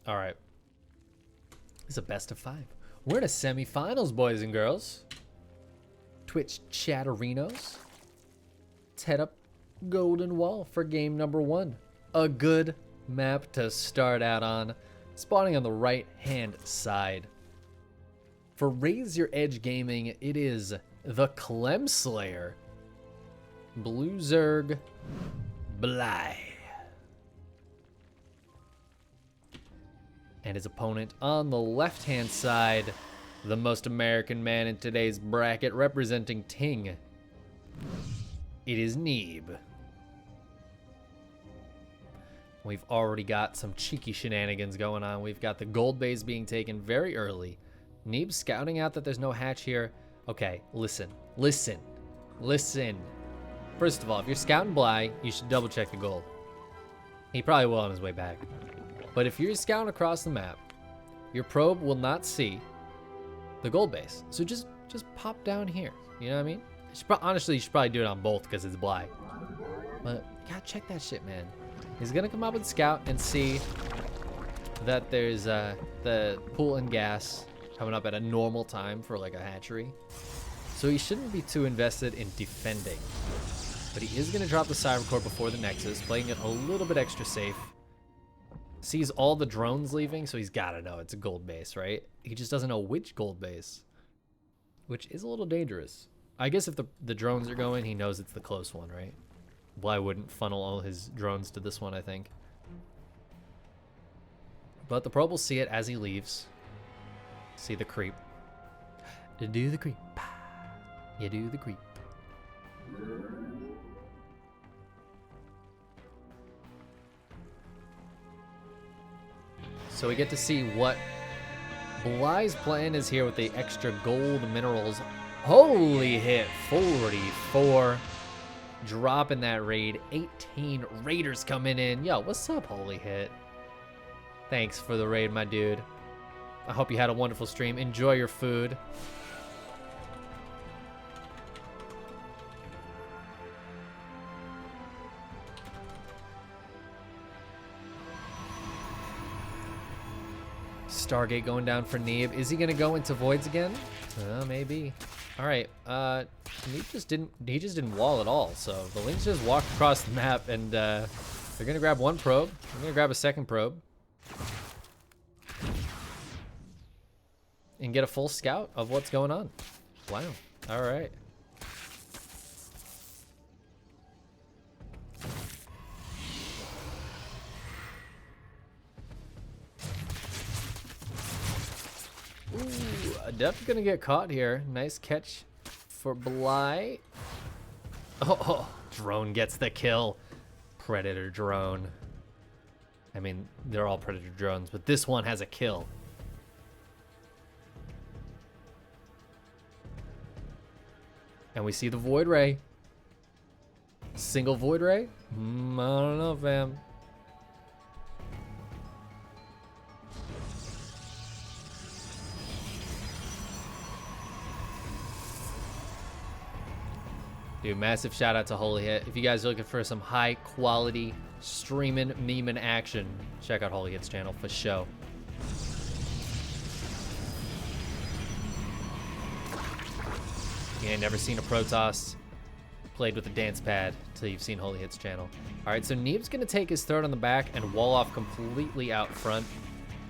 All right. It's a best of 5. We're in a semifinals, boys and girls. Twitch chatterinos. Let's head up Golden Wall for game number 1. A good map to start out on. Spawning on the right-hand side. For Raise Your Edge Gaming, it is the Clem Slayer. Blue Zerg Bly. And his opponent on the left-hand side, the most American man in today's bracket, representing Ting. It is Neeb. We've already got some cheeky shenanigans going on. We've got the gold base being taken very early. Neeb scouting out that there's no hatch here. Okay, listen. First of all, if you're scouting Bly, you should double check the gold. He probably will on his way back. But if you're scouting across the map, your probe will not see the gold base. So just pop down here. You know what I mean? Honestly, you should probably do it on both because it's Bly. But you gotta check that shit, man. He's gonna come up and scout and see that there's the pool and gas coming up at a normal time for like a hatchery. So he shouldn't be too invested in defending. But he is gonna drop the Siren Core before the Nexus, playing it a little bit extra safe. Sees all the drones leaving, so he's gotta know it's a gold base, right? He just doesn't know which gold base, which is a little dangerous. I guess if the drones are going, he knows it's the close one, right? Bly wouldn't funnel all his drones to this one, I think. But the probe will see it as he leaves. See the creep. Do the creep. You do the creep. So we get to see what Bly's plan is here with the extra gold minerals. Holy hit, 44. Dropping that raid. 18 raiders coming in. Yo, what's up, Holy Hit? Thanks for the raid, my dude. I hope you had a wonderful stream. Enjoy your food. Stargate going down for Neeb. Is he gonna go into voids again? Maybe. All right. Neeb just didn't wall at all. So the Lynx just walked across the map, and they're gonna grab one probe. They're gonna grab a second probe, and get a full scout of what's going on. Wow. All right. Ooh, Adept's gonna get caught here. Nice catch for Bly. Oh, drone gets the kill. Predator drone. I mean, they're all Predator drones, but this one has a kill. And we see the Void Ray. Single Void Ray? I don't know, fam. Dude, massive shout out to Holy Hit. If you guys are looking for some high quality streaming, memeing action, check out Holy Hit's channel for show. You ain't never seen a Protoss played with a dance pad till you've seen Holy Hit's channel. All right, so Neeb's gonna take his third on the back and wall off completely out front.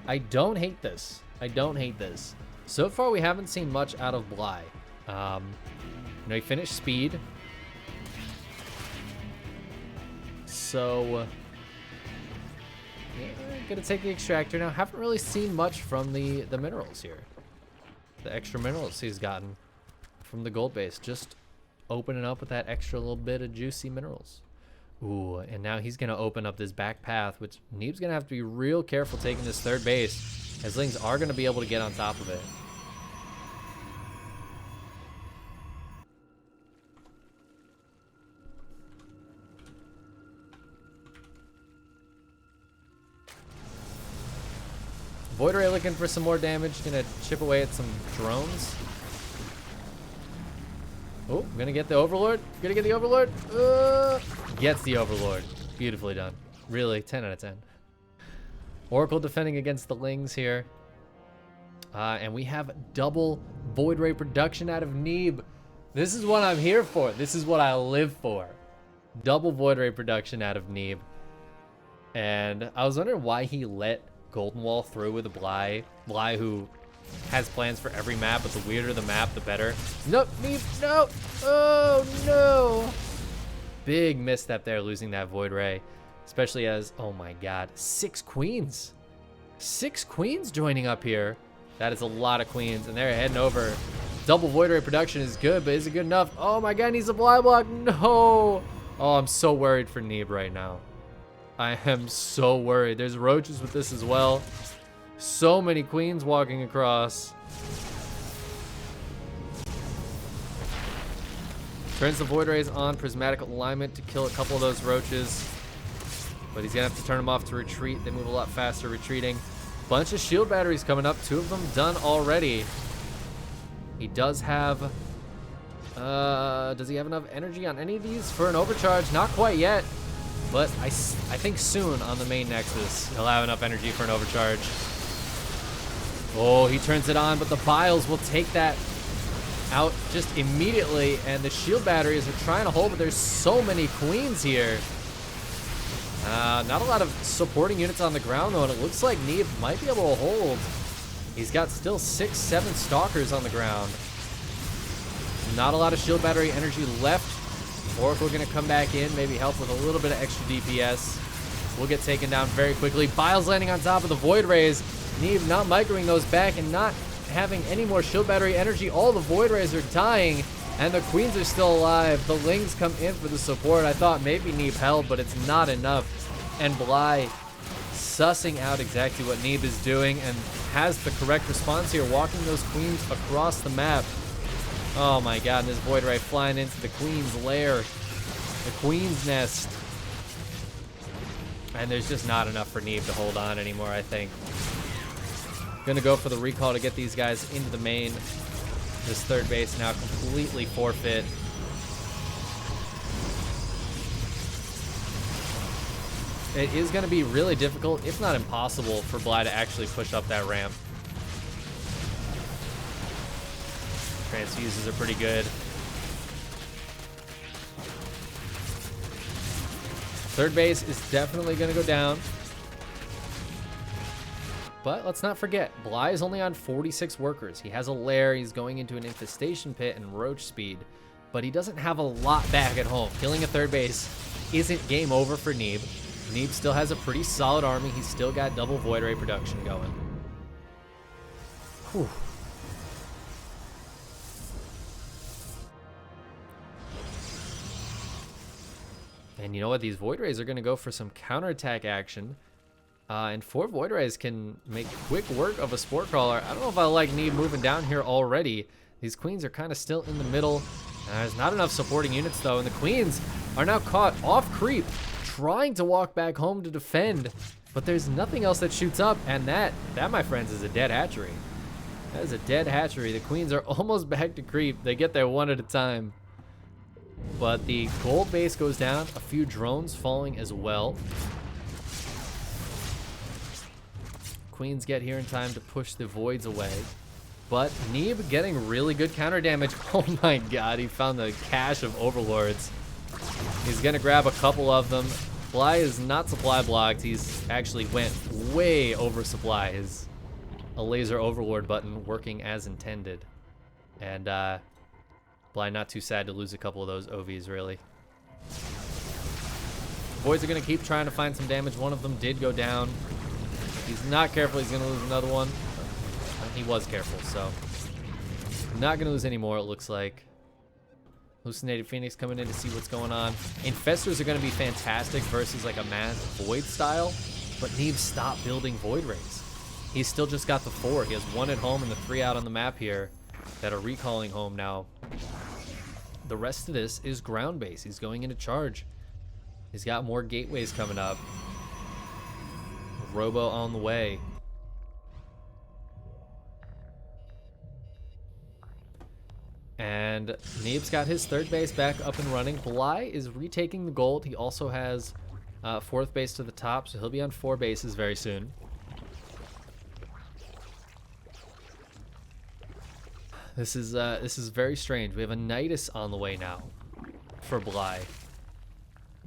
I don't hate this. I don't hate this. So far, we haven't seen much out of Bly. You know, he finished speed. So, yeah, gonna take the extractor now. Haven't really seen much from the minerals here. The extra minerals he's gotten from the gold base. Just opening up with that extra little bit of juicy minerals. Ooh, and now he's gonna open up this back path, which Neeb's gonna have to be real careful taking this third base, as Lings are gonna be able to get on top of it. Void Ray looking for some more damage. Gonna chip away at some drones. Oh, gonna get the Overlord. Gonna get the Overlord. Gets the Overlord. Beautifully done. Really, 10 out of 10. Oracle defending against the Lings here. And we have double Void Ray production out of Neeb. This is what I'm here for. This is what I live for. Double Void Ray production out of Neeb. And I was wondering why he let Golden Wall through with a Bly. Bly, who has plans for every map, but the weirder the map, the better. Nope, Neeb, no! Oh, no! Big misstep there, losing that Void Ray. Especially as, oh my god, 6 queens. 6 queens joining up here. That is a lot of queens, and they're heading over. Double Void Ray production is good, but is it good enough? Oh my god, he's a Bly block. No! Oh, I'm so worried for Neeb right now. I am so worried. There's roaches with this as well. So many queens walking across. Turns the Void Rays on prismatic alignment to kill a couple of those roaches. But he's gonna have to turn them off to retreat. They move a lot faster retreating. Bunch of shield batteries coming up. 2 of them done already. He does have... does he have enough energy on any of these for an overcharge? Not quite yet. But I think soon on the main Nexus, he'll have enough energy for an overcharge. Oh, he turns it on, but the Biles will take that out just immediately. And the shield batteries are trying to hold, but there's so many queens here. Not a lot of supporting units on the ground, though, and it looks like Neeb might be able to hold. He's got still 6, 7 stalkers on the ground. Not a lot of shield battery energy left. Oracle gonna come back in, maybe help with a little bit of extra DPS. We'll get taken down very quickly. Biles landing on top of the Void Rays. Neeb not microing those back and not having any more shield battery energy. All the Void Rays are dying, and the queens are still alive. The Lings come in for the support. I thought maybe Neeb held, but it's not enough. And Bly sussing out exactly what Neeb is doing and has the correct response here, walking those queens across the map. Oh my god, and this Void Ray flying into the queen's lair, the queen's nest. And there's just not enough for Neeb to hold on anymore, I think. Gonna go for the recall to get these guys into the main. This third base now completely forfeit. It is going to be really difficult, if not impossible, for Bly to actually push up that ramp. Transfuses are pretty good. Third base is definitely going to go down. But let's not forget, Bly is only on 46 workers. He has a lair, he's going into an infestation pit and roach speed, but he doesn't have a lot back at home. Killing a third base isn't game over for Neeb. Neeb still has a pretty solid army. He's still got double Void Ray production going. Whew. And you know what? These Void Rays are going to go for some counterattack action. And 4 Void Rays can make quick work of a Sport Crawler. I don't know if I like Neeb moving down here already. These queens are kind of still in the middle. There's not enough supporting units, though. And the queens are now caught off creep, trying to walk back home to defend. But there's nothing else that shoots up. And that, my friends, is a dead hatchery. That is a dead hatchery. The queens are almost back to creep. They get there one at a time. But the gold base goes down. A few drones falling as well. Queens get here in time to push the voids away. But Neeb getting really good counter damage. Oh my god, he found the cache of overlords. He's gonna grab a couple of them. Bly is not supply blocked. He's actually went way over supply. His a laser overlord button working as intended. And Bly not too sad to lose a couple of those OVs, really. Voids are gonna keep trying to find some damage. One of them did go down. He's not careful, he's gonna lose another one. He was careful, so not gonna lose any more, it looks like. Hallucinated Phoenix coming in to see what's going on. Infestors are gonna be fantastic versus like a mass Void style, but Neeb stopped building Void Rays. He's still just got the 4. He has 1 at home and the 3 out on the map here that are recalling home now. The rest of this is ground base. He's going into charge. He's got more gateways coming up. Robo on the way. And Neeb's got his third base back up and running. Bly is retaking the gold. He also has 4th base to the top, so he'll be on 4 bases very soon. This is very strange. We have a Nidus on the way now for Bly.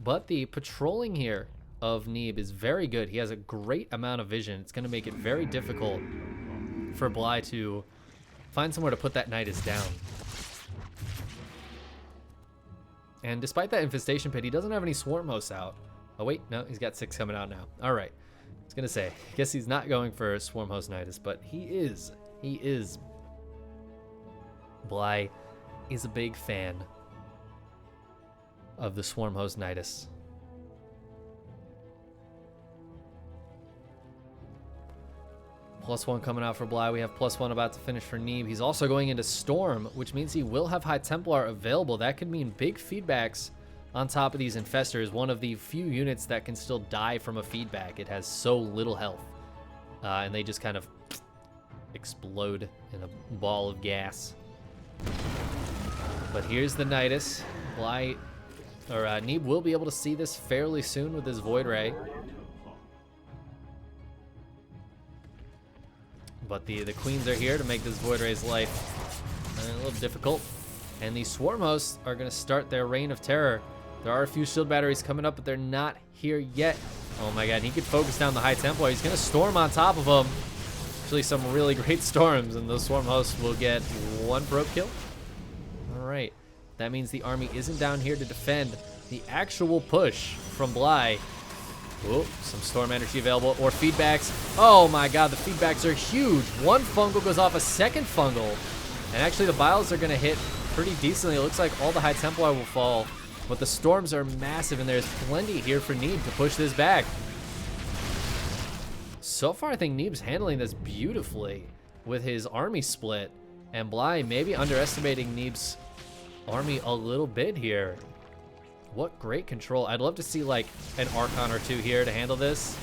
But the patrolling here of Neeb is very good. He has a great amount of vision. It's going to make it very difficult for Bly to find somewhere to put that Nidus down. And despite that infestation pit, he doesn't have any swarm hosts out. Oh wait, no, he's got 6 coming out now. All right, I was gonna say, I guess he's not going for swarm host Nidus, but he is. Bly is a big fan of the swarm host Nidus. +1 coming out for Bly. We have +1 about to finish for Neeb. He's also going into Storm, which means he will have High Templar available. That could mean big feedbacks on top of these Infestors. One of the few units that can still die from a feedback. It has so little health. And they just kind of explode in a ball of gas. But here's the Nidus. Neeb will be able to see this fairly soon with his Void Ray. But the queens are here to make this Void Ray's life a little difficult. And the Swarm Hosts are going to start their reign of terror. There are a few shield batteries coming up, but they're not here yet. Oh my god, he could focus down the High Templar. He's going to storm on top of him. Actually, some really great storms, and those Swarm Hosts will get 1 probe kill. All right, that means the army isn't down here to defend the actual push from Bly. Oh, some storm energy available, or feedbacks. Oh my god, the feedbacks are huge. 1 fungal goes off a 2nd fungal. And actually the biles are going to hit pretty decently. It looks like all the High Templar will fall. But the storms are massive, and there's plenty here for Neeb to push this back. So far, I think Neeb's handling this beautifully with his army split. And Bly maybe underestimating Neeb's army a little bit here. What great control. I'd love to see like an Archon or 2 here to handle this.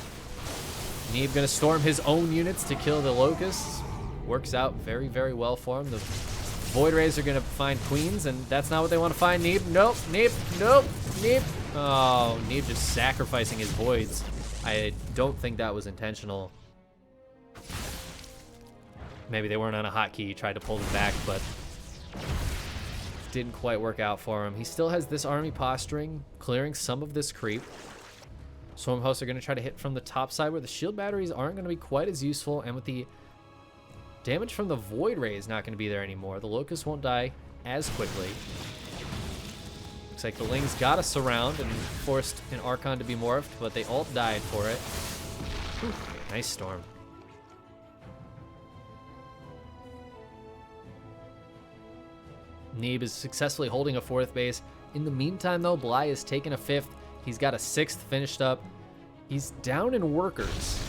Neeb gonna storm his own units to kill the Locusts. Works out very, very well for him. The Void Rays are gonna find queens, and that's not what they want to find. Neeb, nope, Neeb, nope, Neeb. Oh, Neeb just sacrificing his voids. I don't think that was intentional. Maybe they weren't on a hotkey. He tried to pull them back, but didn't quite work out for him. He still has this army posturing, clearing some of this creep. Swarm Hosts are going to try to hit from the top side where the shield batteries aren't going to be quite as useful, and with the damage from the Void Ray is not going to be there anymore. The Locust won't die as quickly. Looks like the Lings got a surround and forced an Archon to be morphed, but they all died for it. Whew, nice storm. Neeb is successfully holding a 4th base. In the meantime, though, Bly has taken a 5th. He's got a 6th finished up. He's down in workers,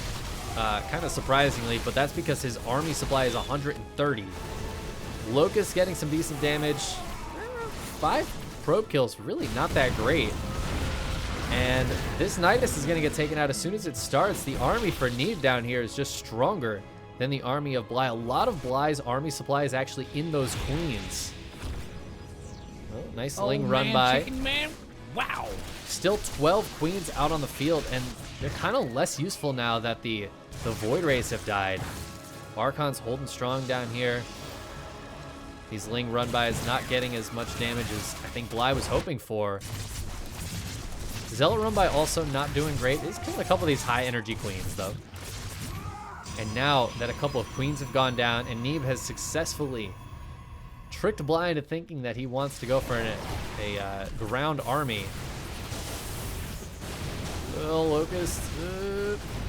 kind of surprisingly, but that's because his army supply is 130. Locust getting some decent damage. 5 probe kills, really not that great. And this Nidus is going to get taken out as soon as it starts. The army for Neeb down here is just stronger than the army of Bly. A lot of Bly's army supply is actually in those queens. Oh, nice Ling run by. Chicken man. Wow. Still 12 queens out on the field, and they're kind of less useful now that the Void Rays have died. Archon's holding strong down here. These Ling run bys not getting as much damage as I think Bly was hoping for. Zealot run by also not doing great. He's killing a couple of these high energy queens though. And now that a couple of queens have gone down and Neeb has successfully tricked Bly into thinking that he wants to go for a ground army. Well, Locust,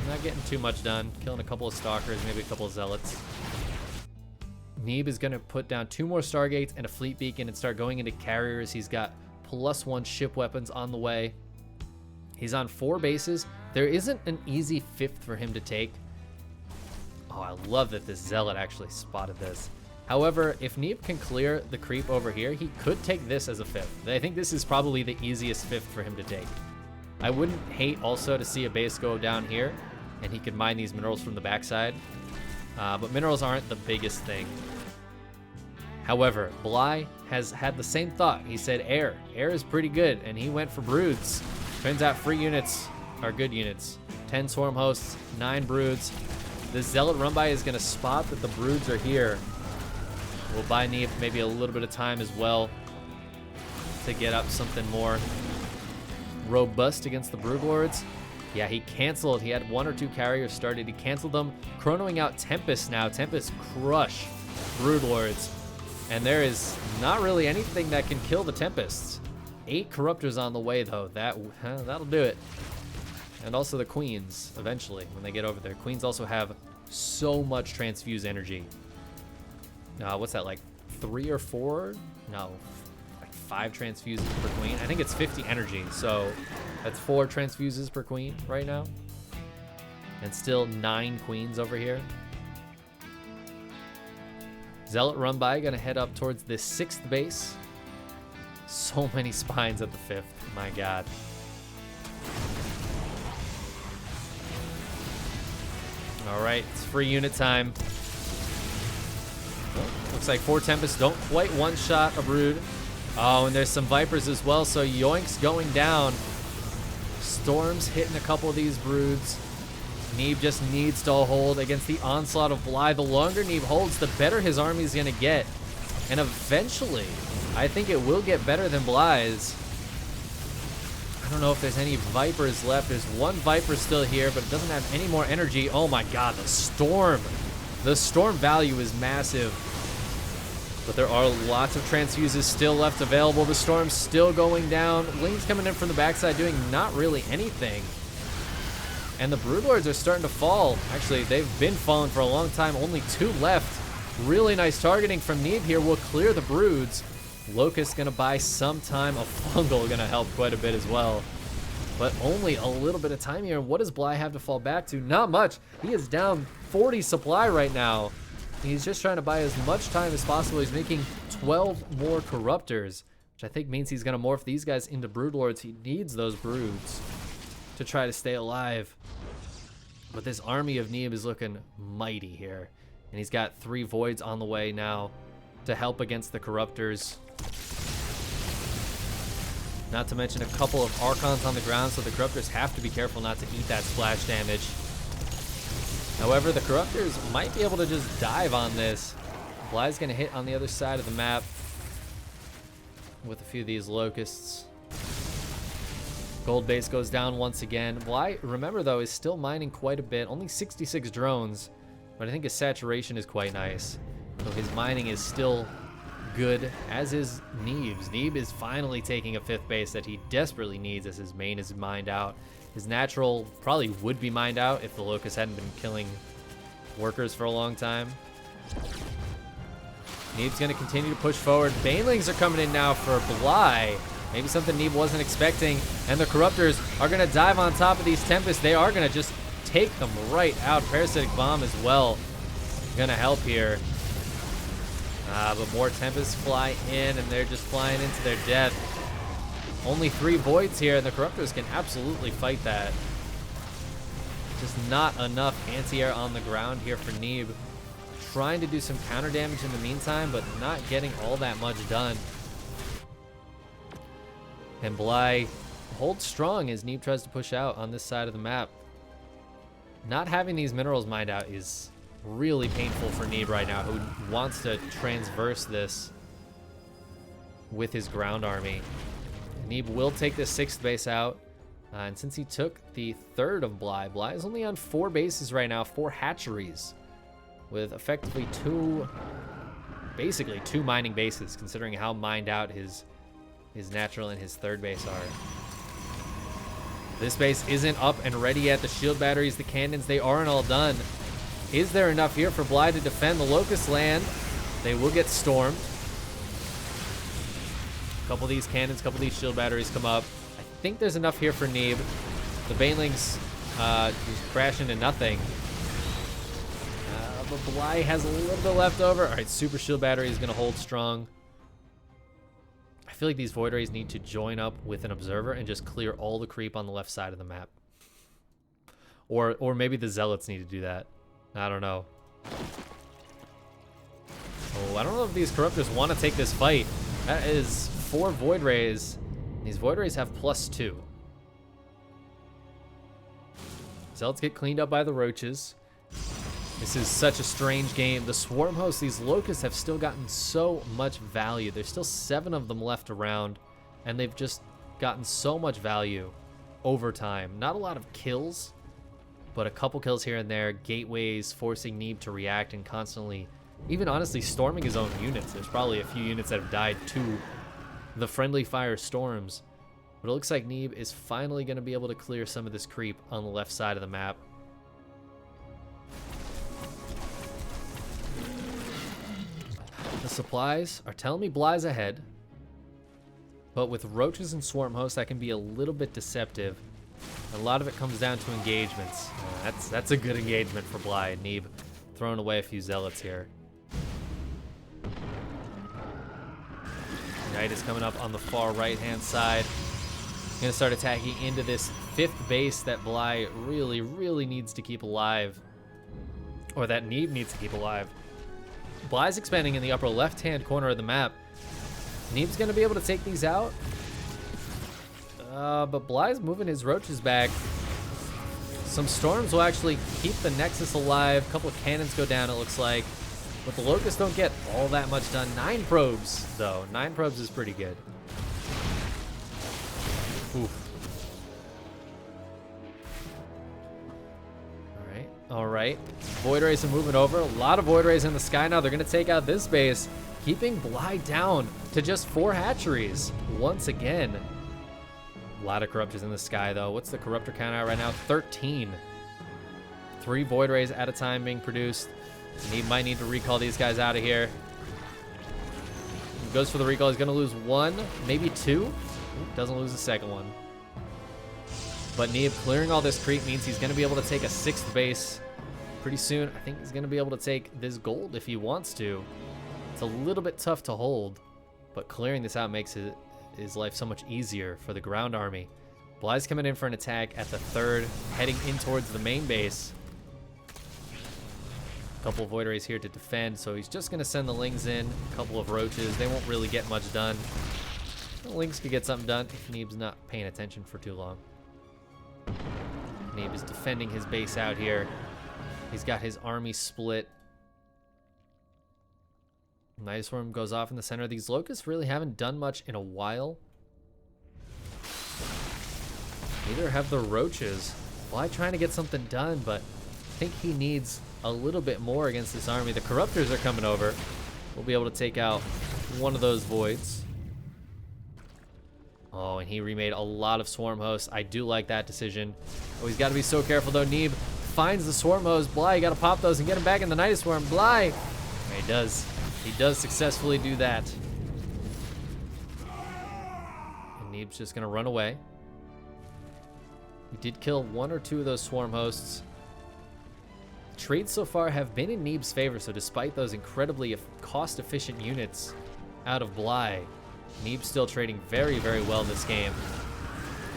not getting too much done. Killing a couple of Stalkers, maybe a couple of Zealots. Neeb is going to put down 2 more Stargates and a Fleet Beacon and start going into carriers. He's got +1 ship weapons on the way. He's on 4 bases. There isn't an easy 5th for him to take. Oh, I love that this Zealot actually spotted this. However, if Neeb can clear the creep over here, he could take this as a 5th. I think this is probably the easiest 5th for him to take. I wouldn't hate also to see a base go down here, and he could mine these minerals from the backside. But minerals aren't the biggest thing. However, Bly has had the same thought. He said air. Air is pretty good, and he went for broods. Turns out free units are good units. 10 swarm hosts, 9 broods. The Zealot run by is going to spot that the broods are here. We'll buy Neeb maybe a little bit of time as well to get up something more robust against the Broodlords. Yeah, he canceled. He had 1 or 2 carriers started. He canceled them, chronoing out Tempest now. Tempest crush Broodlords. And there is not really anything that can kill the Tempests. 8 Corruptors on the way, though. That'll do it. And also the Queens, eventually, when they get over there. Queens also have so much transfuse energy. What's that, like 3 or 4? No, like 5 transfuses per queen. I think it's 50 energy, so that's 4 transfuses per queen right now. And still 9 queens over here. Zealot run by, gonna head up towards the 6th base. So many spines at the 5th, my god. All right, it's free unit time. Looks like 4 Tempests don't quite one-shot a Brood. Oh, and there's some Vipers as well, so Yoink's going down. Storm's hitting a couple of these Broods. Neeb just needs to hold against the onslaught of Bly. The longer Neeb holds, the better his army's gonna get. And eventually, I think it will get better than Bly's. I don't know if there's any Vipers left. There's 1 Viper still here, but it doesn't have any more energy. Oh my god, the Storm. The Storm value is massive. But there are lots of transfuses still left available. The Storm's still going down. Ling's coming in from the backside doing not really anything. And the Broodlords are starting to fall. Actually, they've been falling for a long time. Only 2 left. Really nice targeting from Neeb here. Will clear the Broods. Locust gonna buy some time. A Fungal gonna help quite a bit as well. But only a little bit of time here. What does Bly have to fall back to? Not much. He is down 40 supply right now. He's just trying to buy as much time as possible. He's making 12 more Corruptors, which I think means he's gonna morph these guys into Broodlords. He needs those Broods to try to stay alive. But this army of Neeb is looking mighty here. And he's got 3 Voids on the way now to help against the Corruptors. Not to mention a couple of Archons on the ground, so the Corruptors have to be careful not to eat that splash damage. However, the Corruptors might be able to just dive on this. Bly's gonna hit on the other side of the map with a few of these Locusts. Gold base goes down once again. Bly, remember though, is still mining quite a bit. Only 66 drones, but I think his saturation is quite nice. So his mining is still good, as is Neeb's. Neeb is finally taking a 5th base that he desperately needs as his main is mined out. His natural probably would be mined out if the Locust hadn't been killing workers for a long time. Neeb's going to continue to push forward. Banelings are coming in now for Bly. Maybe something Neeb wasn't expecting. And the Corruptors are going to dive on top of these Tempests. They are going to just take them right out. Parasitic Bomb as well. Going to help here. But more Tempests fly in, and they're just flying into their death. Only 3 Voids here, and the Corruptors can absolutely fight that. Just not enough anti-air on the ground here for Neeb. Trying to do some counter damage in the meantime, but not getting all that much done. And Bly holds strong as Neeb tries to push out on this side of the map. Not having these minerals mined out is really painful for Neeb right now, who wants to transverse this with his ground army. Neeb will take the 6th base out, and since he took the 3rd of Bly, Bly is only on 4 bases right now, 4 hatcheries, with effectively basically two mining bases, considering how mined out his natural and his 3rd base are. This base isn't up and ready yet. The shield batteries, the cannons, they aren't all done. Is there enough here for Bly to defend the Locust land? They will get stormed. A couple of these cannons, a couple of these shield batteries come up. I think there's enough here for Neeb. The Banelings just crash into nothing. But Bly has a little bit left over. All right, super shield battery is going to hold strong. I feel like these Void Rays need to join up with an observer and just clear all the creep on the left side of the map. Or maybe the Zealots need to do that. I don't know. Oh, I don't know if these Corruptors want to take this fight. That is 4 Void Rays. These Void Rays have +2. Zealots get cleaned up by the Roaches. This is such a strange game. The swarm hosts, these locusts have still gotten so much value. There's still 7 of them left around, and they've just gotten so much value over time. Not a lot of kills, but a couple kills here and there. Gateways forcing Neeb to react and constantly, even honestly, storming his own units. There's probably a few units that have died to the friendly fire storms. But it looks like Neeb is finally going to be able to clear some of this creep on the left side of the map. The supplies are telling me Bly's ahead, but with roaches and swarm hosts, that can be a little bit deceptive. A lot of it comes down to engagements. That's a good engagement for Bly. Neeb throwing away a few zealots here. Knight is coming up on the far right-hand side. Gonna start attacking into this 5th base that Bly really, really needs to keep alive, or that Neeb needs to keep alive. Bly's expanding in the upper left-hand corner of the map. Neeb's gonna be able to take these out. But Bly's moving his roaches back. Some storms will actually keep the Nexus alive. A couple of cannons go down, it looks like. But the Locusts don't get all that much done. 9 probes, though. 9 probes is pretty good. Oof. All right. Void Rays are moving over. A lot of Void Rays in the sky now. They're going to take out this base, keeping Bly down to just 4 hatcheries once again. A lot of Corruptors in the sky, though. What's the Corruptor count out right now? 13. 3 Void Rays at a time being produced. He might need to recall these guys out of here. He goes for the recall. He's going to lose 1, maybe 2. Doesn't lose the second one. But Neeb clearing all this creep means he's going to be able to take a 6th base pretty soon. I think he's going to be able to take this gold if he wants to. It's a little bit tough to hold, but clearing this out makes his life so much easier for the ground army. Bly's coming in for an attack at the 3rd, heading in towards the main base. A couple of Void Rays here to defend, so he's just going to send the Lings in. A couple of Roaches. They won't really get much done. The Lings could get something done if Neeb's not paying attention for too long. Neeb is defending his base out here. He's got his army split. Night Swarm goes off in the center. These Locusts really haven't done much in a while. Neither have the Roaches. Bly trying to get something done, but I think he needs a little bit more against this army. The Corruptors are coming over. We'll be able to take out one of those Voids. Oh, and he remade a lot of Swarm Hosts. I do like that decision. Oh, he's got to be so careful, though. Neeb finds the Swarm Hosts. Bly, you got to pop those and get him back in the Night Swarm. Bly! Yeah, he does. He does successfully do that. And Neeb's just going to run away. He did kill 1 or 2 of those Swarm Hosts. The trades so far have been in Neeb's favor, so despite those incredibly cost-efficient units out of Bly, Neeb's still trading very, very well this game.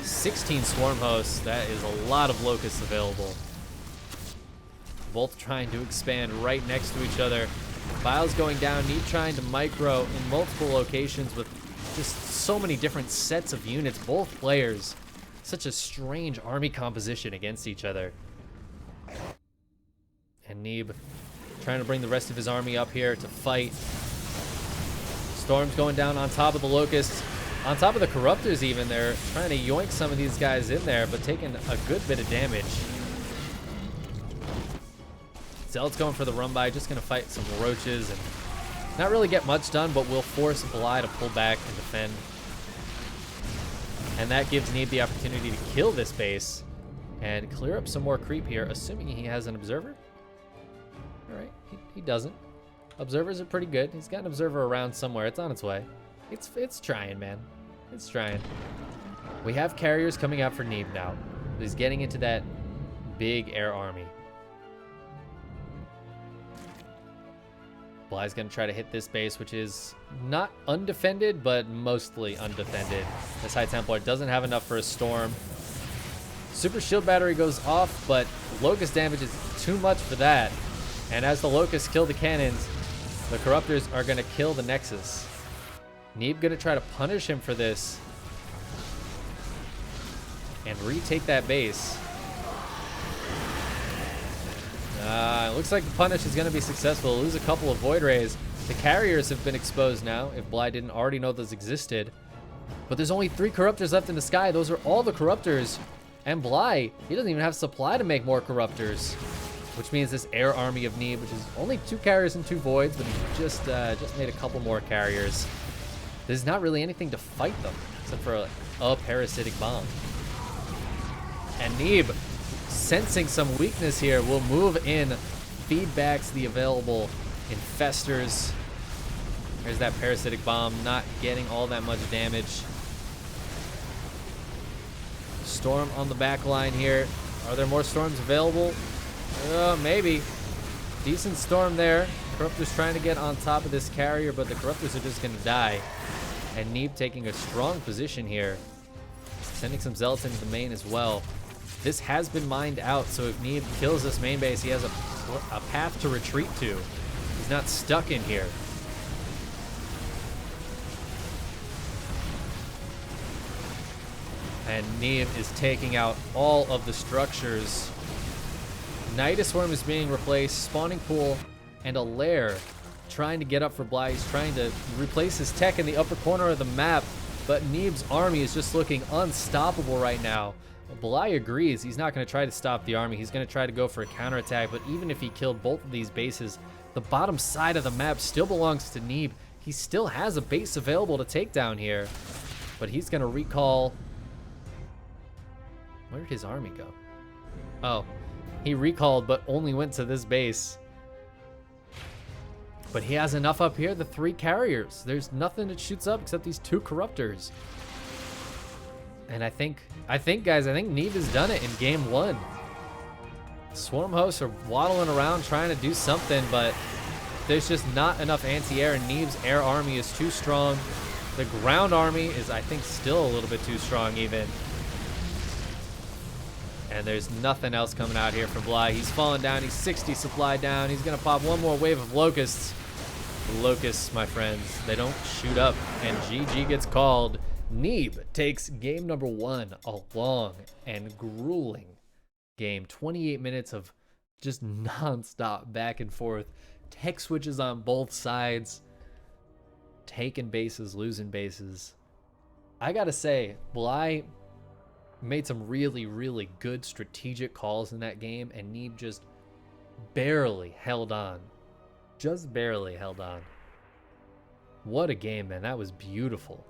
16 Swarm Hosts, that is a lot of Locusts available. Both trying to expand right next to each other. Biles going down, Neeb trying to micro in multiple locations with just so many different sets of units. Both players, such a strange army composition against each other. And Neeb trying to bring the rest of his army up here to fight. Storm's going down on top of the Locusts, on top of the Corruptors even. They're trying to yoink some of these guys in there, but taking a good bit of damage. Zealot's going for the run by, just going to fight some Roaches and not really get much done, but will force Bly to pull back and defend. And that gives Neeb the opportunity to kill this base and clear up some more creep here, assuming he has an Observer. All right, he doesn't. Observers are pretty good. He's got an Observer around somewhere. It's on its way. It's trying, man. It's trying. We have carriers coming out for Neeb now. He's getting into that big air army. Bly's going to try to hit this base, which is not undefended, but mostly undefended. This High Templar doesn't have enough for a storm. Super Shield Battery goes off, but Locust damage is too much for that. And as the Locusts kill the cannons, the Corruptors are going to kill the Nexus. Neeb going to try to punish him for this and retake that base. Looks like the punish is going to be successful. Lose a couple of Void Rays. The carriers have been exposed now, if Bly didn't already know those existed. But there's only 3 Corruptors left in the sky. Those are all the Corruptors. And Bly, he doesn't even have supply to make more Corruptors. Which means this air army of Neeb, which is only 2 carriers and 2 voids, but he just made a couple more carriers. There's not really anything to fight them, except for a parasitic bomb. And Neeb, sensing some weakness here, will move in, feedbacks the available infestors. There's that parasitic bomb, not getting all that much damage. Storm on the back line here. Are there more storms available? Maybe. Decent storm there. Corruptor's trying to get on top of this carrier, but the Corruptors are just going to die. And Neeb taking a strong position here. Sending some Zealots into the main as well. This has been mined out, so if Neeb kills this main base, he has a path to retreat to. He's not stuck in here. And Neeb is taking out all of the structures. Nidus Swarm is being replaced, spawning pool, and a lair trying to get up for Bly. He's trying to replace his tech in the upper corner of the map, but Neeb's army is just looking unstoppable right now. Bly agrees. He's not going to try to stop the army. He's going to try to go for a counterattack, but even if he killed both of these bases, the bottom side of the map still belongs to Neeb. He still has a base available to take down here, but he's going to recall. Where did his army go? Oh, he recalled, but only went to this base. But he has enough up here, the 3 carriers. There's nothing that shoots up except these 2 Corruptors. And I think guys, Neeb has done it in game 1. Swarm hosts are waddling around trying to do something, but there's just not enough anti-air, and Neeb's air army is too strong. The ground army is, I think, still a little bit too strong even. And there's nothing else coming out here for Bly. He's falling down. He's 60 supply down. He's going to pop one more wave of locusts. Locusts, my friends, they don't shoot up. And GG gets called. Neeb takes game number 1, a long and grueling game. 28 minutes of just non-stop back and forth. Tech switches on both sides. Taking bases, losing bases. I got to say, Bly made some really, really good strategic calls in that game, and Neeb just barely held on. Just barely held on. What a game, man. That was beautiful.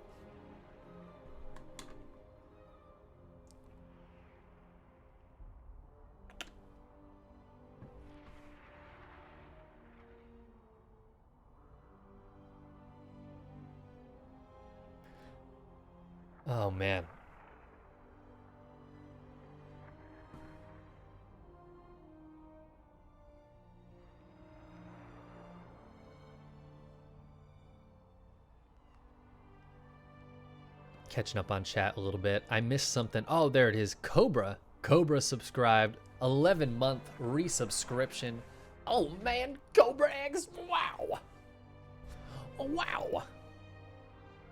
Oh, man. Catching up on chat a little bit. I missed something. Oh, there it is. Cobra subscribed. 11-month resubscription. Oh man, Cobra X. Wow. Wow.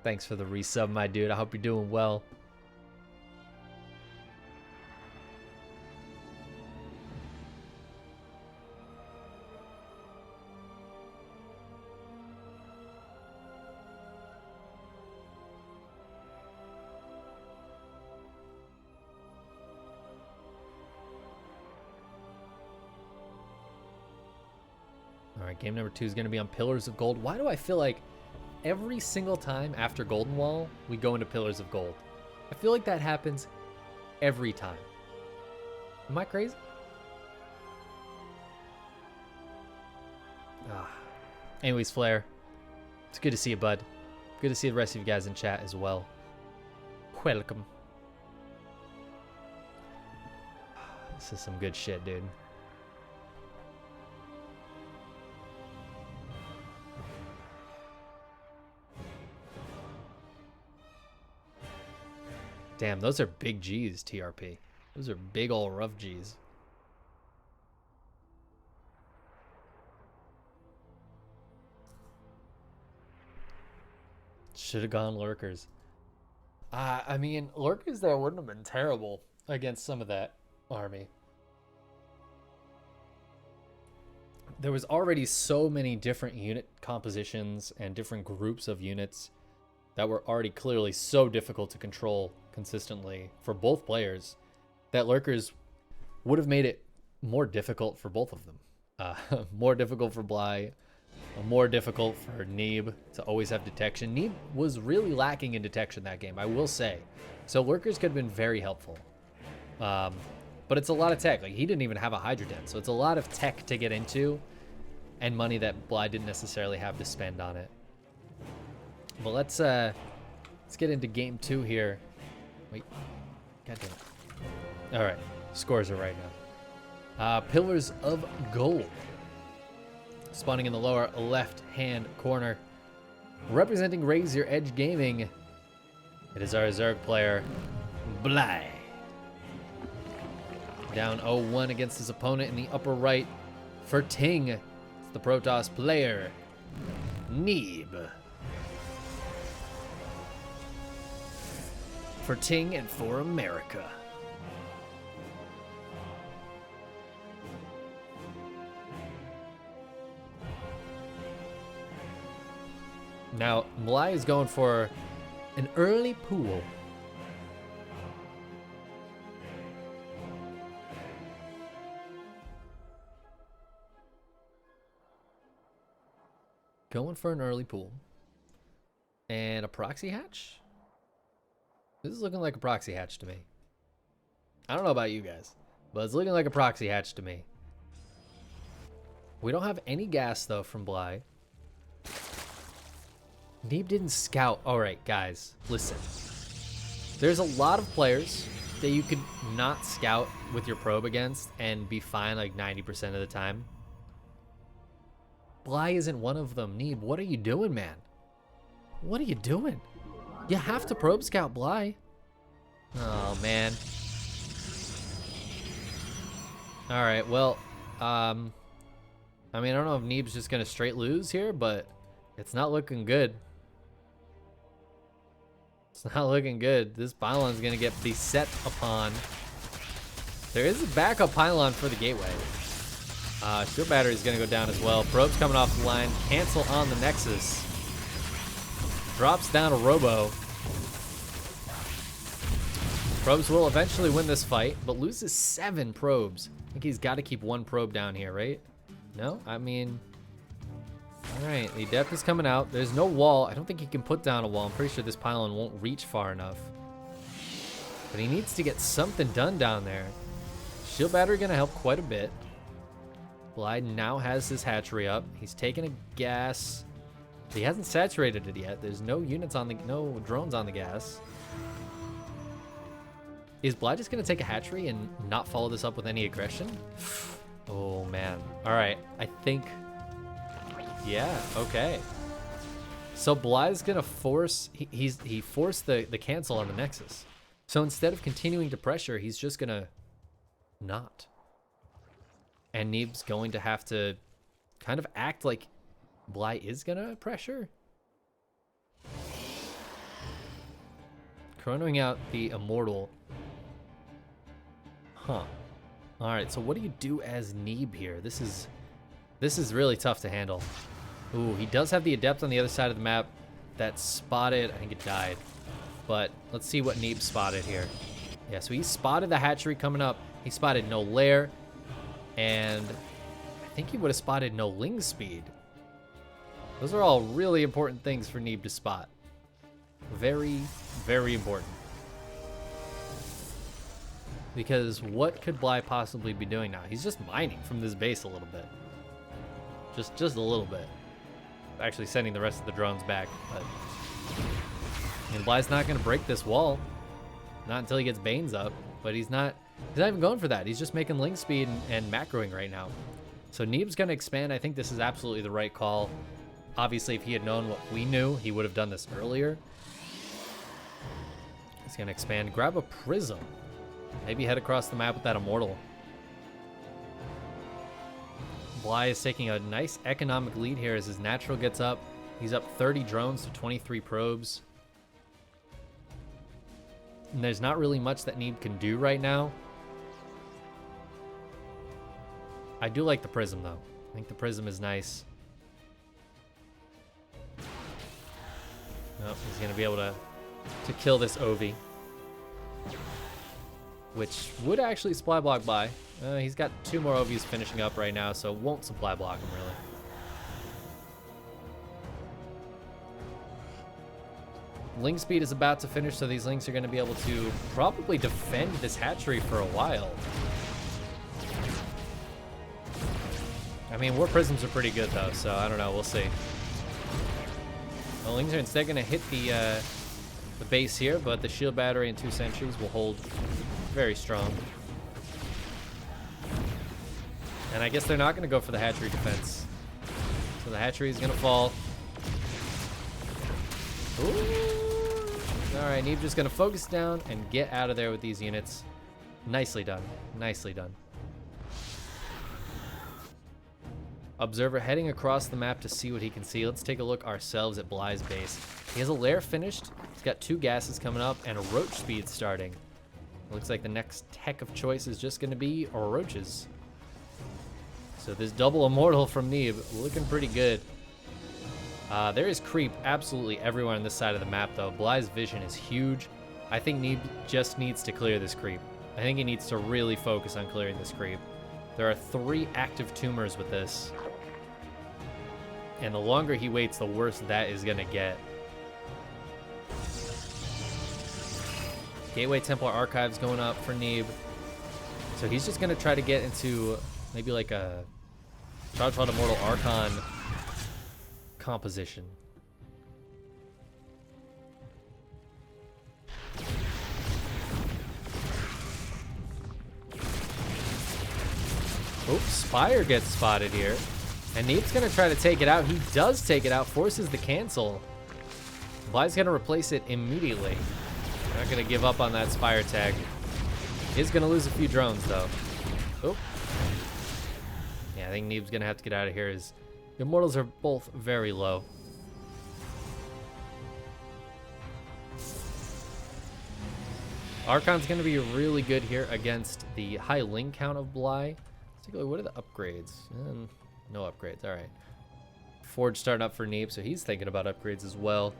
Thanks for the resub, my dude. I hope you're doing well. All right, game number 2 is going to be on Pillars of Gold. Why do I feel like every single time after Golden Wall, we go into Pillars of Gold? I feel like that happens every time. Am I crazy? Anyways, Flair, it's good to see you, bud. Good to see the rest of you guys in chat as well. Welcome. This is some good shit, dude. Damn, those are big G's, TRP. Those are big ol' rough G's. Should have gone Lurkers. I mean, Lurkers there wouldn't have been terrible against some of that army. there was already so many different unit compositions and different groups of units that were already clearly so difficult to control consistently for both players that lurkers would have made it more difficult for both of them. More difficult for Bly, more difficult for Neeb to always have detection. Neeb was really lacking in detection that game, I will say. So lurkers could have been very helpful. But it's a lot of tech. Like, he didn't even have a Hydra Den, so it's a lot of tech to get into and money that Bly didn't necessarily have to spend on it. But let's get into game 2 here. Wait, god damn it. All right, scores are right now. Pillars of Gold, spawning in the lower left-hand corner, representing Raise Your Edge Gaming. It is our Zerg player, Bly. Down 0-1 against his opponent in the upper right. For Ting, it's the Protoss player, Neeb. For Ting and for America. Now, Bly is going for an early pool. Going for an early pool. And a proxy hatch? This is looking like a proxy hatch to me. I don't know about you guys, but it's looking like a proxy hatch to me. We don't have any gas, though, from Bly. Neeb didn't scout. All right, guys, listen. There's a lot of players that you could not scout with your probe against and be fine like 90% of the time. Bly isn't one of them. Neeb, what are you doing, man? What are you doing? You have to probe scout Bly. Oh, man. All right, well, I mean, I don't know if Neeb's just going to straight lose here, but it's not looking good. It's not looking good. This pylon's going to get beset upon. There is a backup pylon for the gateway. Shield battery is going to go down as well. Probe's coming off the line. Cancel on the Nexus. Drops down a Robo. Probes will eventually win this fight, but loses 7 probes. I think he's got to keep 1 probe down here, right? No? I mean... Alright, the Adept is coming out. There's no wall. I don't think he can put down a wall. I'm pretty sure this pylon won't reach far enough. But he needs to get something done down there. Shield battery going to help quite a bit. Bly now has his hatchery up. He's taking a gas. He hasn't saturated it yet. There's no units on the, no drones on the gas. Is Bly just gonna take a hatchery and not follow this up with any aggression? Oh man. All right, I think, yeah, okay. So Bly's gonna force, he forced the cancel on the Nexus. So instead of continuing to pressure, he's just gonna not. And Neeb's going to have to kind of act like Bly is gonna pressure. Chronoing out the Immortal. Huh. All right, so what do you do as Neeb here? This is really tough to handle. Ooh, he does have the Adept on the other side of the map that spotted, I think it died. But let's see what Neeb spotted here. Yeah, so he spotted the hatchery coming up. He spotted no lair. And I think he would have spotted no Ling speed. Those are all really important things for Neeb to spot. Very, very important. Because what could Bly possibly be doing now? He's just mining from this base a little bit. Just a little bit. Actually sending the rest of the drones back. But and Bly's not going to break this wall. Not until he gets Banes up. But he's not even going for that. He's just making Ling speed and macroing right now. So Neeb's going to expand. I think this is absolutely the right call. Obviously, if he had known what we knew, he would have done this earlier. He's going to expand. Grab a Prism. Maybe head across the map with that Immortal. Bly is taking a nice economic lead here as his natural gets up. He's up 30 drones to 23 probes. And there's not really much that Neeb can do right now. I do like the Prism, though. think the prism is nice. Nope, he's going to be able to kill this Ovi. Which would actually supply block Bly. He's got 2 more Ovies finishing up right now, so it won't supply block him really. Link speed is about to finish, so these Links are going to be able to probably defend this hatchery for a while. I mean, war prisms are pretty good though, so I don't know. We'll see. The Lings are instead going to hit the base here, but the shield battery and 2 sentries will hold very strong. And I guess they're not going to go for the hatchery defense. So the hatchery is going to fall. Ooh. All right, Neeb just going to focus down and get out of there with these units. Nicely done. Nicely done. Observer heading across the map to see what he can see. Let's take a look ourselves at Bly's base. He has a lair finished. He's got 2 gases coming up and a roach speed starting. Looks like the next tech of choice is just going to be roaches. So this double immortal from Neeb looking pretty good. There is creep absolutely everywhere on this side of the map though. Bly's vision is huge. I think Neeb just needs to clear this creep. I think he needs to really focus on clearing this creep. There are 3 active tumors with this. And the longer he waits, the worse that is going to get. Gateway Templar Archives going up for Neeb. So he's just going to try to get into maybe like a Charged Immortal Archon composition. Oops, Spire gets spotted here. And Neeb's going to try to take it out. He does take it out, forces the cancel. Bly's going to replace it immediately. Not going to give up on that Spire tag. He's going to lose a few drones, though. Oop. Yeah, I think Neeb's going to have to get out of here. His Immortals are both very low. Archon's going to be really good here against the high link count of Bly. Let's take a look. What are the upgrades? No upgrades. All right. Forge starting up for Neeb, so he's thinking about upgrades as well.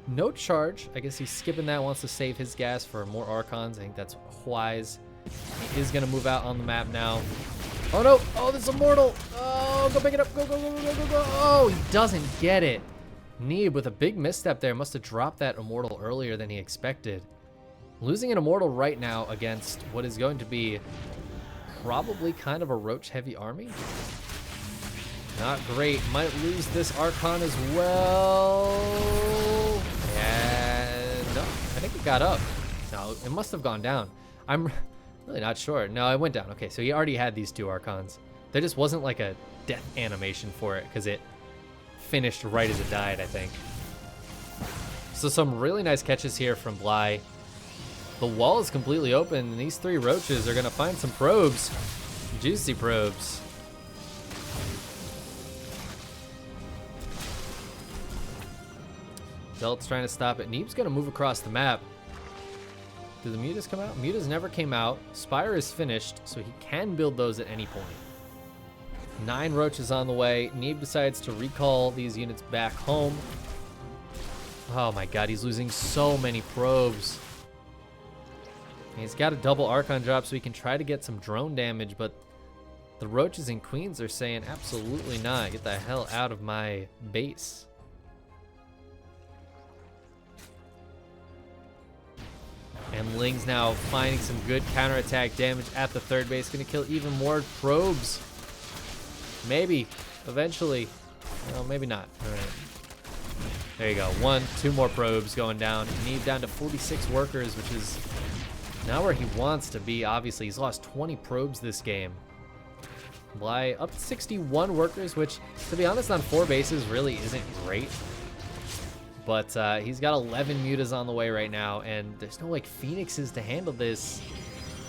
No charge. I guess he's skipping that, wants to save his gas for more Archons. I think that's wise. He is going to move out on the map now. Oh, no. Oh, this Immortal. Oh, go pick it up. Go, go, go, go, go, go, go. Oh, he doesn't get it. Neeb with a big misstep there. Must have dropped that Immortal earlier than he expected. Losing an Immortal right now against what is going to be probably kind of a roach-heavy army. Not great. Might lose this Archon as well. And no, I think it got up. No, it must have gone down. I'm really not sure. No, it went down. Okay, so he already had these 2 Archons. There just wasn't like a death animation for it because it finished right as it died, I think. So some really nice catches here from Bly. The wall is completely open, and these 3 roaches are going to find some probes. Juicy probes. Delt's trying to stop it. Neeb's going to move across the map. Did the mutas come out? Mutas never came out. Spire is finished, so he can build those at any point. 9 roaches on the way. Neeb decides to recall these units back home. Oh my god, he's losing so many probes. He's got a double Archon drop so he can try to get some drone damage, but the roaches and queens are saying absolutely not. Get the hell out of my base. And Ling's now finding some good counterattack damage at the 3rd base. Gonna kill even more probes. Maybe, eventually. Well, maybe not. All right. There you go. 2 more probes going down. Neeb down to 46 workers, which is not where he wants to be. Obviously, he's lost 20 probes this game. Bly up to 61 workers, which, to be honest, on 4 bases really isn't great. But he's got 11 mutas on the way right now, and there's no like phoenixes to handle this.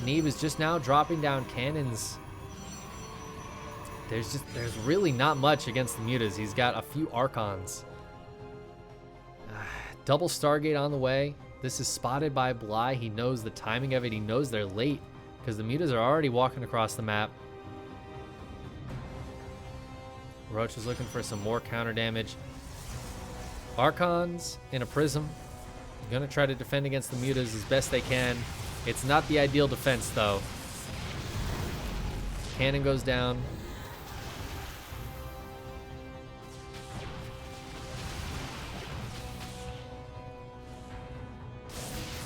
Neeb is just now dropping down cannons. There's really not much against the mutas. He's got a few Archons. Double Stargate on the way. This is spotted by Bly. He knows the timing of it. He knows they're late because the mutas are already walking across the map. Roach is looking for some more counter damage. Archons in a Prism. Gonna try to defend against the Mutas as best they can. It's not the ideal defense, though. Cannon goes down.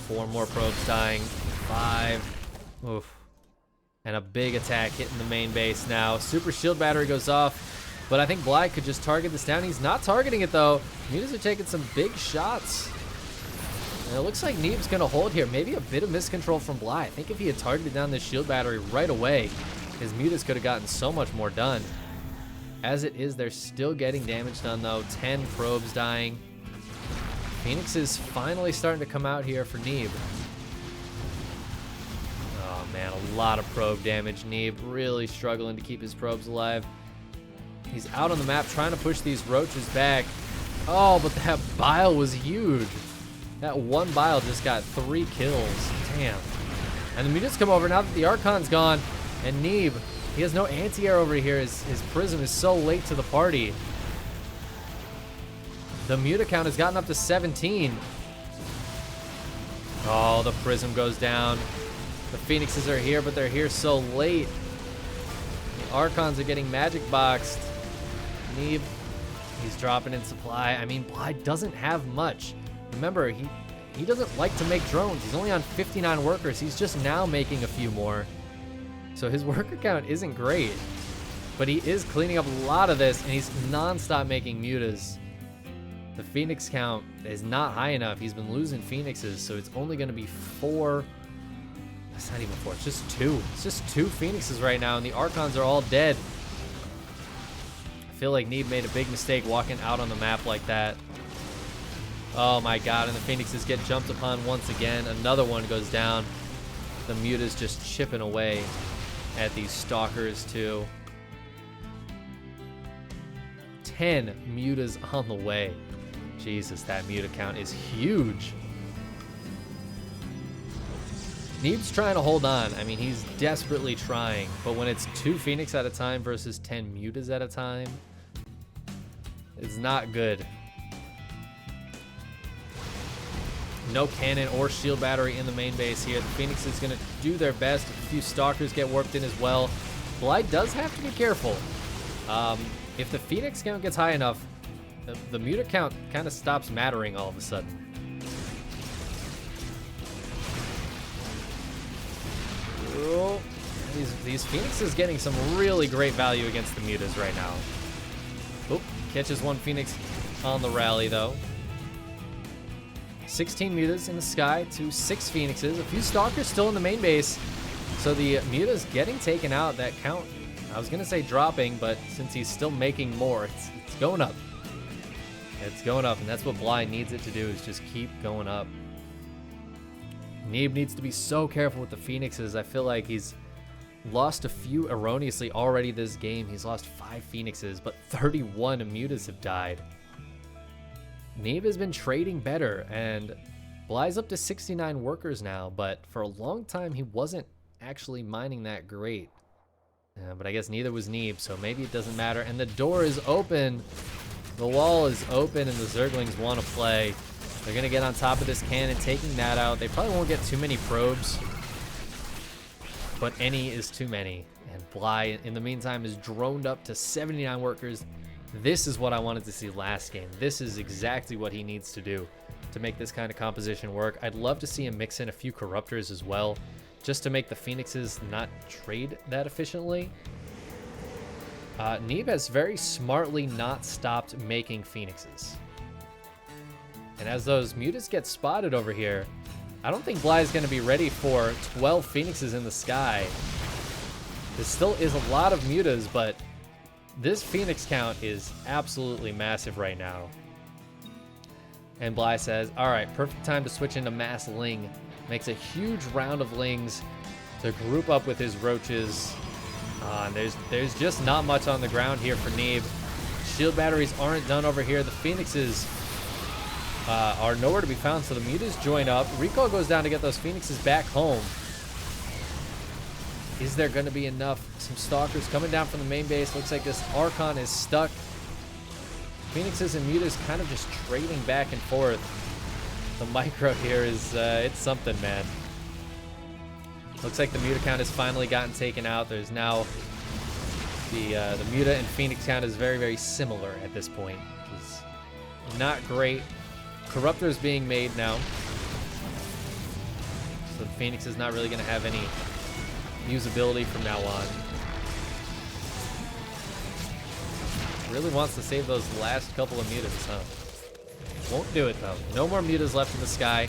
Four more probes dying. 5. Oof. And a big attack hitting the main base now. Super shield battery goes off, but I think Bly could just target this down. He's not targeting it, though. Mutas are taking some big shots. And it looks like Neeb's going to hold here. Maybe a bit of miscontrol from Bly. I think if he had targeted down this shield battery right away, his Mutas could have gotten so much more done. As it is, they're still getting damage done, though. 10 probes dying. Phoenix is finally starting to come out here for Neeb. Oh, man, a lot of probe damage. Neeb really struggling to keep his probes alive. He's out on the map trying to push these roaches back. Oh, but that bile was huge. That one bile just got 3 kills. Damn. And the Mutas come over now that the Archon's gone. And Neeb, he has no anti-air over here. His Prism is so late to the party. The Muta count has gotten up to 17. Oh, the Prism goes down. The Phoenixes are here, but they're here so late. The Archons are getting magic boxed. Neeb, he's dropping in supply. I mean, Bly doesn't have much. Remember, he doesn't like to make drones. He's only on 59 workers. He's just now making a few more. So his worker count isn't great. But he is cleaning up a lot of this, and he's non-stop making Mutas. The Phoenix count is not high enough. He's been losing Phoenixes, so it's only going to be 4. It's not even 4. It's just 2. It's just 2 Phoenixes right now, and the Archons are all dead. I feel like Neeb made a big mistake walking out on the map like that. Oh my god, and the Phoenixes get jumped upon once again. Another one goes down. The Muta's just chipping away at these Stalkers too. 10 Mutas on the way. Jesus, that Muta count is huge. Neeb's trying to hold on. I mean, he's desperately trying. But when it's 2 Phoenix at a time versus 10 Mutas at a time, it's not good. No cannon or shield battery in the main base here. The Phoenix is going to do their best. A few Stalkers get warped in as well. Bly does have to be careful. If the Phoenix count gets high enough, the Muta count kind of stops mattering all of a sudden. Oh, these Phoenixes getting some really great value against the Mutas right now. Oh, catches one Phoenix on the rally though. 16 Mutas in the sky to 6 Phoenixes. A few Stalkers still in the main base. So the Muta's getting taken out. That count, I was going to say dropping, but since he's still making more, it's going up. It's going up, and that's what Bly needs it to do, is just keep going up. Neeb needs to be so careful with the Phoenixes. I feel like he's lost a few erroneously already this game. He's lost 5 Phoenixes, but 31 Mutas have died. Neeb has been trading better, and Bly's up to 69 workers now, but for a long time he wasn't actually mining that great. But I guess neither was Neeb, so maybe it doesn't matter. And the door is open. The wall is open, and the Zerglings want to play. They're going to get on top of this cannon, taking that out. They probably won't get too many probes, but any is too many. And Bly, in the meantime, is droned up to 79 workers. This is what I wanted to see last game. This is exactly what he needs to do to make this kind of composition work. I'd love to see him mix in a few Corruptors as well, just to make the Phoenixes not trade that efficiently. Neeb has very smartly not stopped making Phoenixes. And as those Mutas get spotted over here, I don't think Bly is going to be ready for 12 Phoenixes in the sky. There still is a lot of Mutas, but this Phoenix count is absolutely massive right now. And Bly says, all right, perfect time to switch into Mass Ling. Makes a huge round of Lings to group up with his Roaches. And there's just not much on the ground here for Neeb. Shield batteries aren't done over here. The Phoenixes are nowhere to be found, so the Mutas join up. Recall goes down to get those Phoenixes back home. Is there going to be enough? Some Stalkers coming down from the main base. Looks like this Archon is stuck. Phoenixes and Mutas kind of just trading back and forth. The micro here is, it's something, man. Looks like the Muta count has finally gotten taken out. There's now the Muta and Phoenix count is very, very similar at this point, which is not great. Corruptors being made now. So the Phoenix is not really going to have any usability from now on. Really wants to save those last couple of Mutas, huh? Won't do it, though. No more Mutas left in the sky.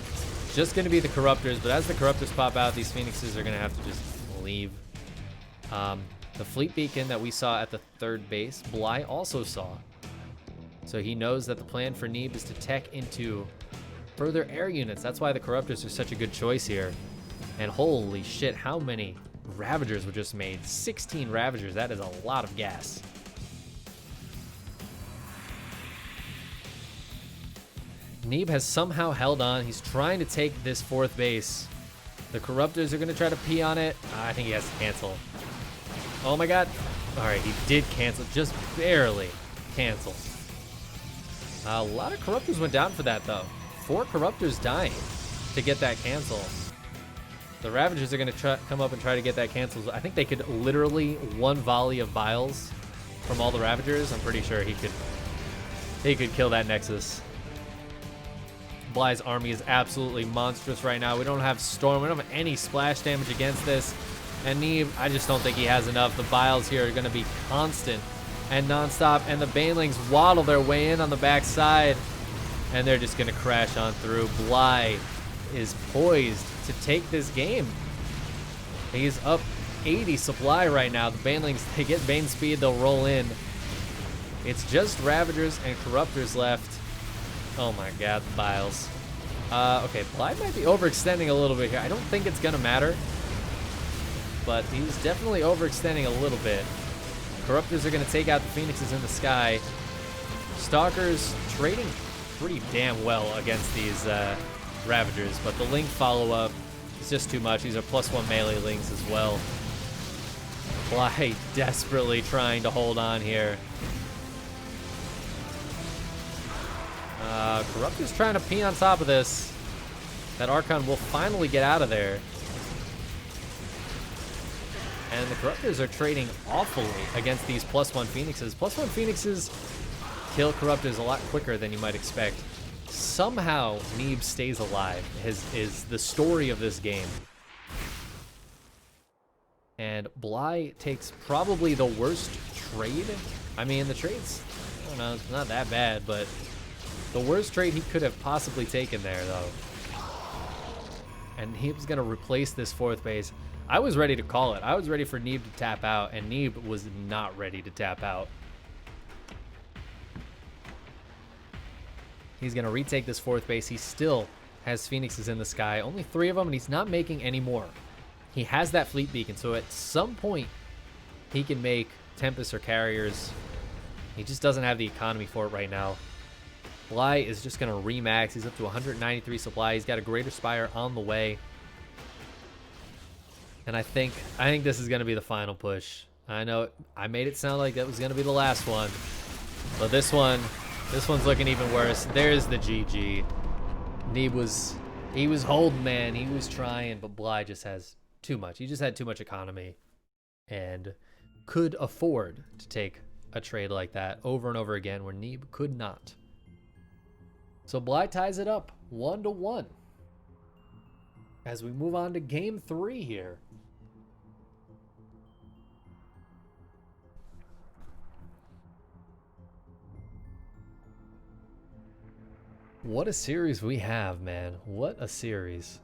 Just going to be the Corruptors, but as the Corruptors pop out, these Phoenixes are going to have to just leave. The Fleet Beacon that we saw at the third base, Bly also saw. So he knows that the plan for Neeb is to tech into further air units. That's why the Corruptors are such a good choice here. And holy shit, how many Ravagers were just made? 16 Ravagers. That is a lot of gas. Neeb has somehow held on. He's trying to take this fourth base. The Corruptors are going to try to pee on it. I think he has to cancel. Oh my god. All right, he did cancel. Just barely cancel. A lot of Corruptors went down for that, though. 4 Corruptors dying to get that cancel. The Ravagers are going to come up and try to get that cancel. I think they could literally one volley of Biles from all the Ravagers. I'm pretty sure he could kill that Nexus. Bly's army is absolutely monstrous right now. We don't have Storm. We don't have any splash damage against this. And Neeb, I just don't think he has enough. The Biles here are going to be constant and nonstop. And the Banelings waddle their way in on the backside. And they're just going to crash on through. Bly is poised to take this game. He's up 80 supply right now. The Banelings, they get Bane speed, they'll roll in. It's just Ravagers and Corruptors left. Oh my god, the Biles. Okay, Bly might be overextending a little bit here. I don't think it's gonna matter, but he's definitely overextending a little bit. Corruptors are gonna take out the Phoenixes in the sky. Stalkers trading pretty damn well against these Ravagers, but the Link follow-up is just too much. These are +1 melee Links as well. Bly desperately trying to hold on here. Corruptor's trying to pee on top of this. That Archon will finally get out of there. And the Corruptors are trading awfully against these +1 Phoenixes. +1 Phoenixes kill Corruptors a lot quicker than you might expect. Somehow, Neeb stays alive is the story of this game. And Bly takes probably the worst trade. I mean, the trade's, I don't know, it's not that bad, but the worst trade he could have possibly taken there, though. And Neeb's going to replace this fourth base. I was ready to call it. I was ready for Neeb to tap out, and Neeb was not ready to tap out. He's going to retake this fourth base. He still has Phoenixes in the sky. Only 3 of them, and he's not making any more. He has that Fleet Beacon, so at some point, he can make Tempest or Carriers. He just doesn't have the economy for it right now. Bly is just going to remax. He's up to 193 supply. He's got a Greater Spire on the way. And I think this is going to be the final push. I know I made it sound like that was going to be the last one. But this one's looking even worse. There's the GG. Neeb he was holding, man. He was trying, but Bly just has too much. He just had too much economy and could afford to take a trade like that over and over again where Neeb could not. So Bly ties it up 1-1 as we move on to game 3 here. What a series we have, man. What a series.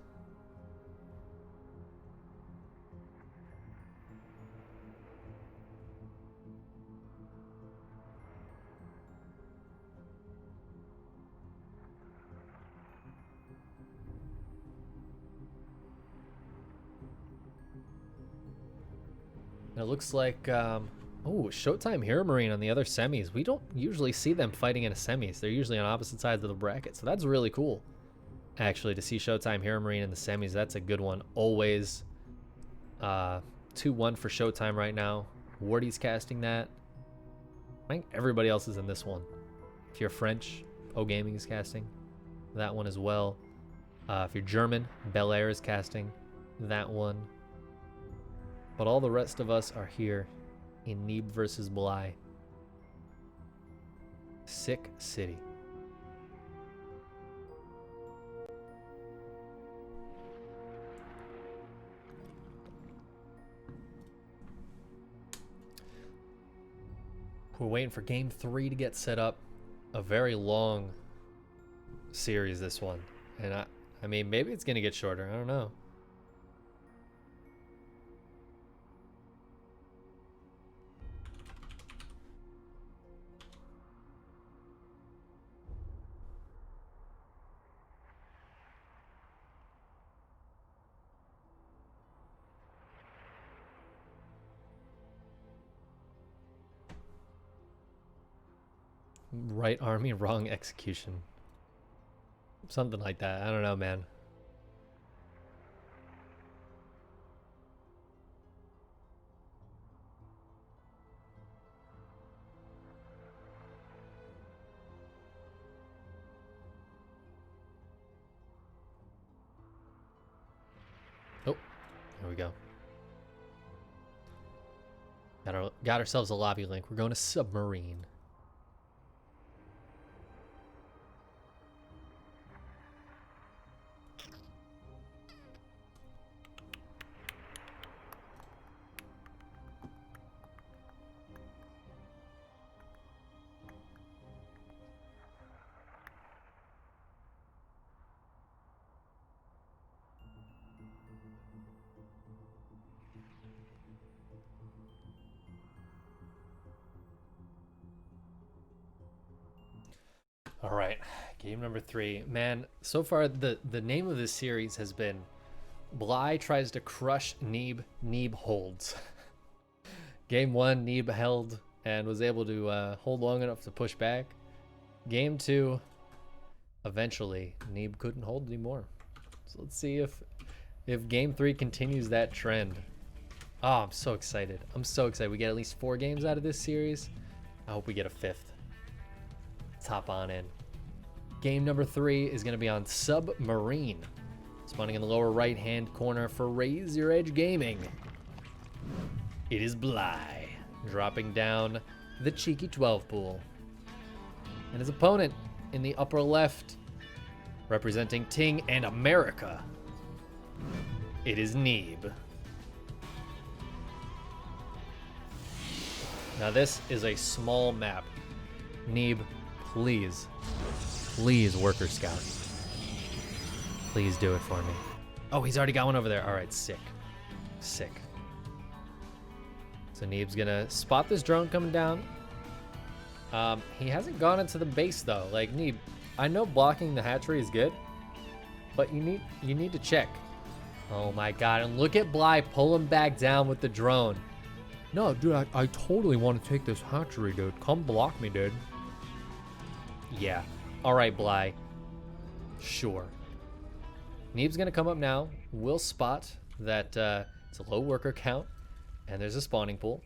It looks like, oh, Showtime Hero Marine on the other semis. We don't usually see them fighting in a semis. They're usually on opposite sides of the bracket. So that's really cool, actually, to see Showtime Hero Marine in the semis. That's a good one always to 2-1 for Showtime right now. Wardy's casting that. I think everybody else is in this one. If you're French, O Gaming is casting that one as well. If you're German, Bly is casting that one. But all the rest of us are here in Neeb versus Bly. Sick City. We're waiting for game 3 to get set up. A very long series, this one. And I mean, maybe it's going to get shorter. I don't know. Right army, wrong execution. Something like that. I don't know, man. Oh, there we go. Got ourselves a lobby link. We're going to Submarine. All right, game number 3. Man, so far the name of this series has been Bly tries to crush Neeb, Neeb holds. Game 1, Neeb held and was able to hold long enough to push back. Game 2, eventually Neeb couldn't hold anymore. So let's see if game 3 continues that trend. Oh, I'm so excited. I'm so excited. We get at least 4 games out of this series. I hope we get a 5th. Let's hop on in. Game number 3 is going to be on Submarine. Spawning in the lower right-hand corner for Raise Your Edge Gaming. It is Bly, dropping down the cheeky 12 pool. And his opponent in the upper left, representing Ting and America. It is Neeb. Now this is a small map. Neeb, please worker scout. Please do it for me. Oh, he's already got one over there. All right, sick. Sick. So Neeb's gonna spot this drone coming down. He hasn't gone into the base though. Like, Neeb, I know blocking the hatchery is good, but you need to check. Oh my god, and look at Bly pull him back down with the drone. No, dude, I totally want to take this hatchery, dude. Come block me, dude. Yeah. All right, Bly. Sure. Neeb's going to come up now. We'll spot that it's a low worker count, and there's a spawning pool.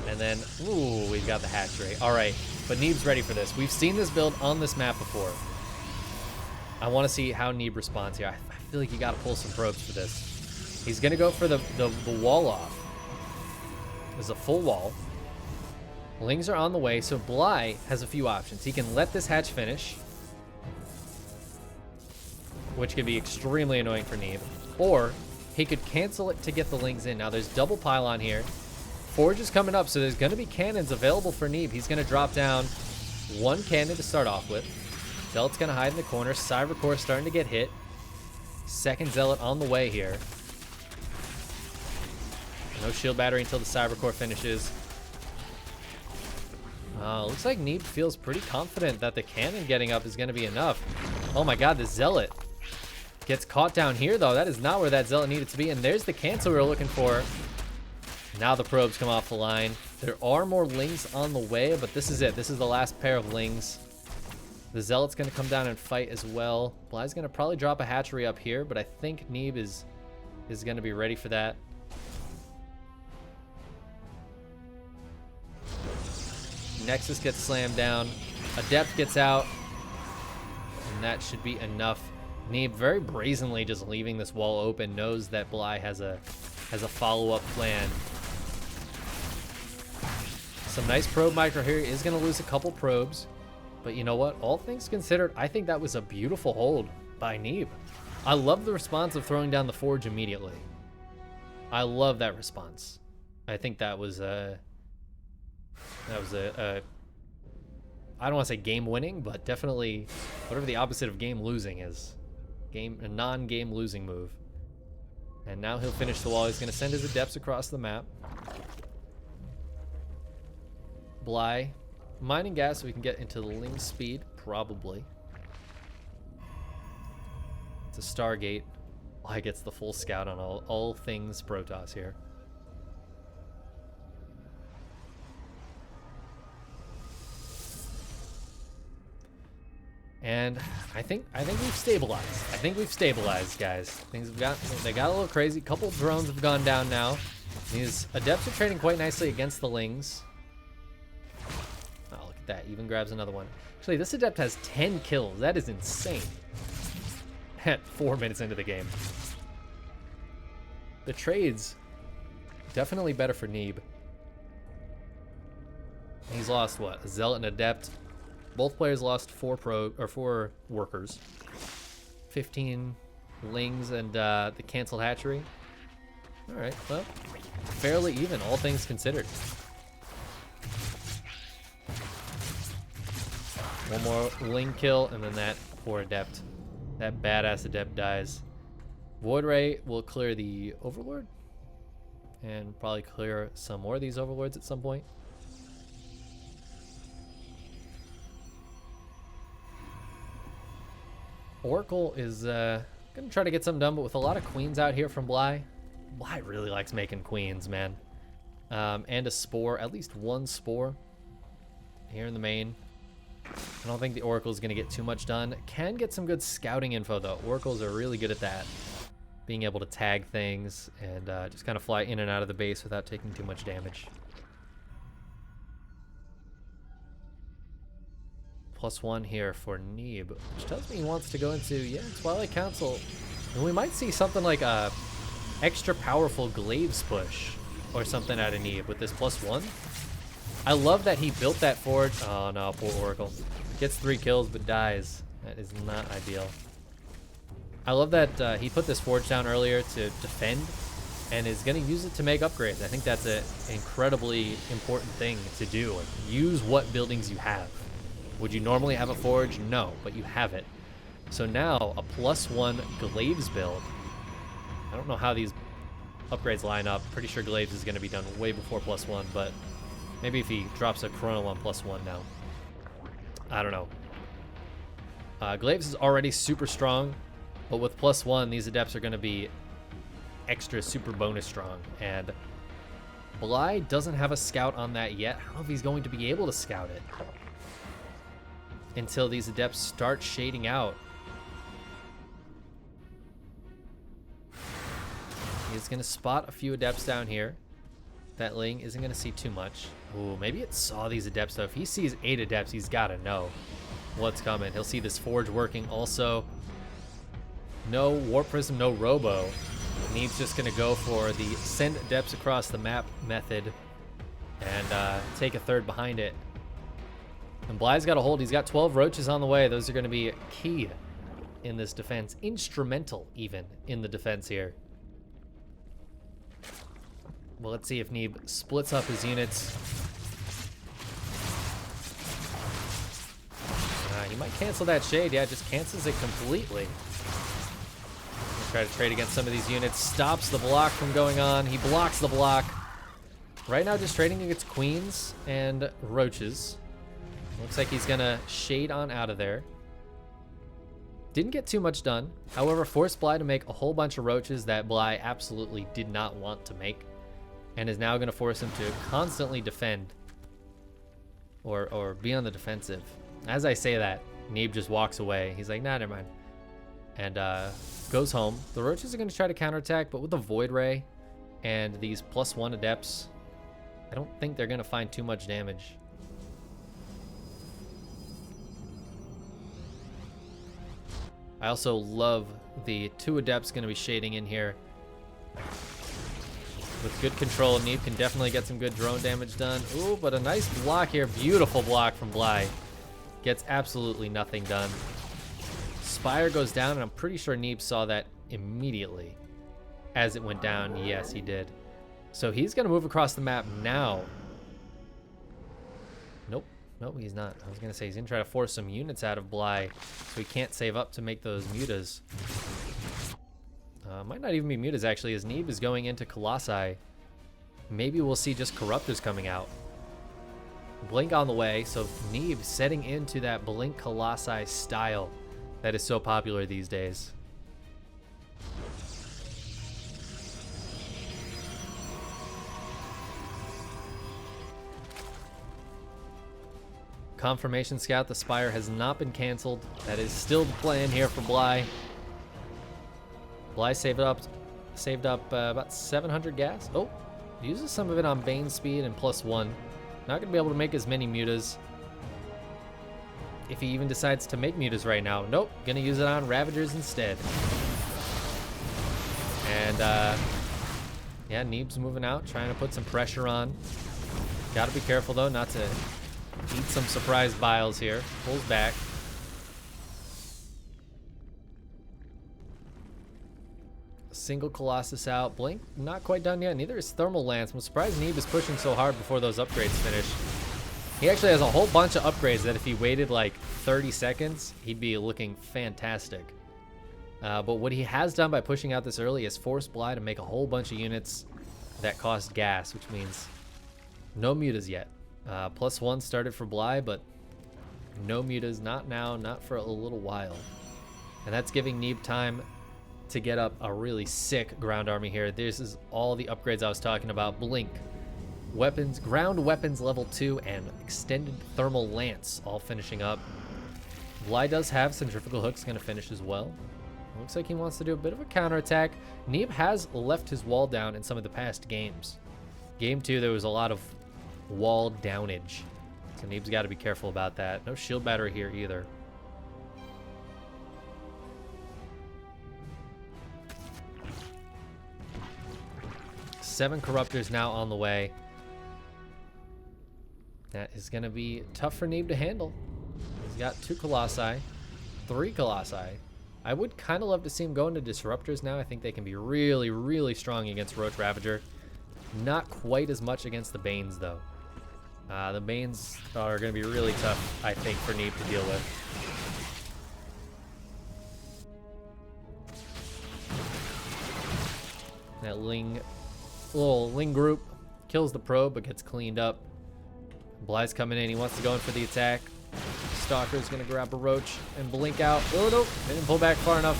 And then, ooh, we've got the hatchery. All right, but Neeb's ready for this. We've seen this build on this map before. I want to see how Neeb responds here. I feel like you got to pull some probes for this. He's going to go for the wall off. There's a full wall. Lings are on the way, so Bly has a few options. He can let this hatch finish, which could be extremely annoying for Neeb, or he could cancel it to get the Lings in. Now there's double pylon here. Forge is coming up, so there's going to be cannons available for Neeb. He's going to drop down 1 cannon to start off with. Zealot's going to hide in the corner. Cybercore starting to get hit. Second Zealot on the way here. No shield battery until the Cybercore finishes. Looks like Neeb feels pretty confident that the cannon getting up is going to be enough. Oh my god, the Zealot gets caught down here, though. That is not where that Zealot needed to be. And there's the cancel we were looking for. Now the probes come off the line. There are more Lings on the way, but this is it. This is the last pair of Lings. The Zealot's going to come down and fight as well. Bly's going to probably drop a hatchery up here, but I think Neeb is going to be ready for that. Nexus gets slammed down. Adept gets out. And that should be enough. Neeb very brazenly just leaving this wall open, knows that Bly has a follow-up plan. Some nice probe micro here. He is going to lose a couple probes. But you know what? All things considered, I think that was a beautiful hold by Neeb. I love the response of throwing down the forge immediately. I love that response. I think that was a I don't want to say game winning, but definitely whatever the opposite of game losing is. A non-game losing move. And now he'll finish the wall. He's going to send his adepts across the map. Bly mining gas so we can get into the Ling speed, probably. It's a Stargate. Bly gets the full scout on all things Protoss here. And I think we've stabilized. I think we've stabilized, guys. They got a little crazy. A couple drones have gone down now. These adepts are trading quite nicely against the Lings. Oh, look at that. Even grabs another one. Actually, this adept has 10 kills. That is insane. At 4 minutes into the game. The trades definitely better for Neeb. He's lost what? A Zealot and Adept. Both players lost 4 workers. 15 Lings and the canceled hatchery. Alright, well, fairly even, all things considered. One more Ling kill, and then that poor Adept. That badass Adept dies. Void Ray will clear the Overlord. And probably clear some more of these Overlords at some point. Oracle is gonna try to get something done, but with a lot of queens out here from Bly. Bly really likes making queens, man. And a spore, at least one spore here in the main. I don't think the Oracle is gonna get too much done. Can get some good scouting info though. Oracles are really good at that. Being able to tag things and just kind of fly in and out of the base without taking too much damage. +1 here for Neeb, which tells me he wants to go into, yeah, Twilight Council. And we might see something like a extra powerful Glaives push or something out of Neeb with this +1. I love that he built that forge. Oh no, poor Oracle. Gets 3 kills but dies. That is not ideal. I love that he put this forge down earlier to defend and is going to use it to make upgrades. I think that's an incredibly important thing to do. Like, use what buildings you have. Would you normally have a forge? No, but you have it. So now a +1 Glaives build. I don't know how these upgrades line up. Pretty sure Glaives is going to be done way before +1, but maybe if he drops a Chrono on +1 now. I don't know. Glaives is already super strong, but with +1, these adepts are going to be extra super bonus strong. And Bly doesn't have a scout on that yet. I don't know if he's going to be able to scout it until these adepts start shading out. He's going to spot a few adepts down here. That Ling isn't going to see too much. Ooh, maybe it saw these adepts though. If he sees 8 adepts, he's got to know what's coming. He'll see this forge working also. No Warp Prism, no Robo. Neeb's just going to go for the send adepts across the map method and take a third behind it. And Bly's got a hold. He's got 12 roaches on the way. Those are going to be key in this defense. Instrumental, even, in the defense here. Well, let's see if Neeb splits up his units. He might cancel that shade. Yeah, just cancels it completely. Try to trade against some of these units. Stops the block from going on. He blocks the block. Right now, just trading against queens and roaches. Looks like he's gonna shade on out of there. Didn't get too much done. However, forced Bly to make a whole bunch of roaches that Bly absolutely did not want to make. And is now gonna force him to constantly defend. Or be on the defensive. As I say that, Neeb just walks away. He's like, nah, never mind. And goes home. The roaches are gonna try to counterattack, but with the Void Ray and these +1 adepts, I don't think they're gonna find too much damage. I also love the 2 Adepts going to be shading in here. With good control, Neeb can definitely get some good drone damage done. Ooh, but a nice block here. Beautiful block from Bly. Gets absolutely nothing done. Spire goes down, and I'm pretty sure Neeb saw that immediately as it went down. Yes, he did. So he's going to move across the map now. Nope. Nope, he's not. I was going to say he's going to try to force some units out of Bly so he can't save up to make those mutas. Might not even be mutas, actually, as Neeb is going into Colossi. Maybe we'll see just Corruptors coming out. Blink on the way, so Neeb setting into that Blink Colossi style that is so popular these days. Confirmation Scout, the Spire has not been canceled. That is still the plan here for Bly. Bly saved up about 700 gas. Oh, uses some of it on Bane speed and +1. Not gonna be able to make as many mutas. If he even decides to make mutas right now. Nope, gonna use it on Ravagers instead. And yeah, Neeb's moving out, trying to put some pressure on. Gotta be careful though, not to eat some surprise biles here. Pulls back. Single Colossus out. Blink not quite done yet. Neither is Thermal Lance. I'm surprised Neeb is pushing so hard before those upgrades finish. He actually has a whole bunch of upgrades that if he waited like 30 seconds, he'd be looking fantastic. But what he has done by pushing out this early is forced Bly to make a whole bunch of units that cost gas, which means no mutas yet. +1 started for Bly, but no mutas, not now, not for a little while. And that's giving Neeb time to get up a really sick ground army here. This is all the upgrades I was talking about. Blink, weapons, ground weapons level 2, and extended thermal lance all finishing up. Bly does have centrifugal hooks going to finish as well. Looks like he wants to do a bit of a counterattack. Neeb has left his wall down in some of the past games. Game 2, there was a lot of wall downage, so Neeb's got to be careful about that. No shield battery here either. Seven Corruptors now on the way. That is going to be tough for Neeb to handle. He's got 2 Colossi, 3 Colossi. I would kind of love to see him go into Disruptors now. I think they can be really, really strong against Roach Ravager. Not quite as much against the Banes, though. The Banes are going to be really tough, I think, for Neeb to deal with. That little Ling group kills the probe but gets cleaned up. Bly's coming in. He wants to go in for the attack. Stalker's going to grab a Roach and blink out. Oh, nope. Didn't pull back far enough.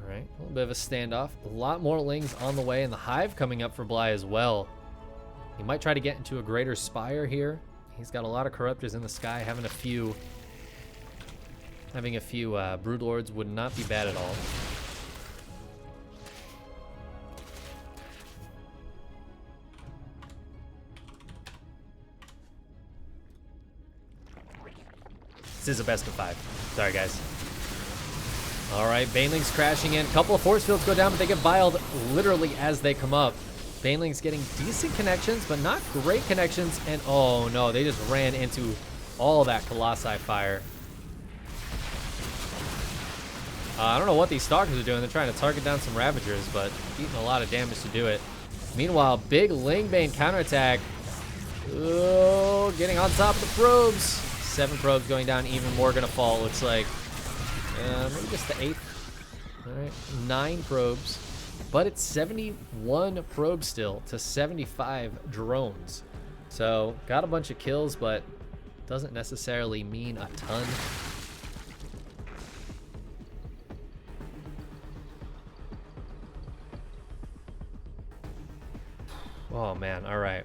All right. A little bit of a standoff. A lot more Lings on the way, and the Hive coming up for Bly as well. He might try to get into a greater Spire here. He's got a lot of Corruptors in the sky. Having a few Broodlords would not be bad at all. This is a best of 5. Sorry, guys. All right, Banelings crashing in. Couple of force fields go down, but they get biled literally as they come up. Banelings getting decent connections, but not great connections. And oh no, they just ran into all that Colossi fire. I don't know what these Stalkers are doing. They're trying to target down some Ravagers, but eating a lot of damage to do it. Meanwhile, big Lingbane counterattack. Oh, getting on top of the probes. 7 probes going down, even more gonna fall, looks like. Maybe just the 8th. All right, 9 probes. But it's 71 probes still to 75 drones. So, got a bunch of kills, but doesn't necessarily mean a ton. Oh man, all right.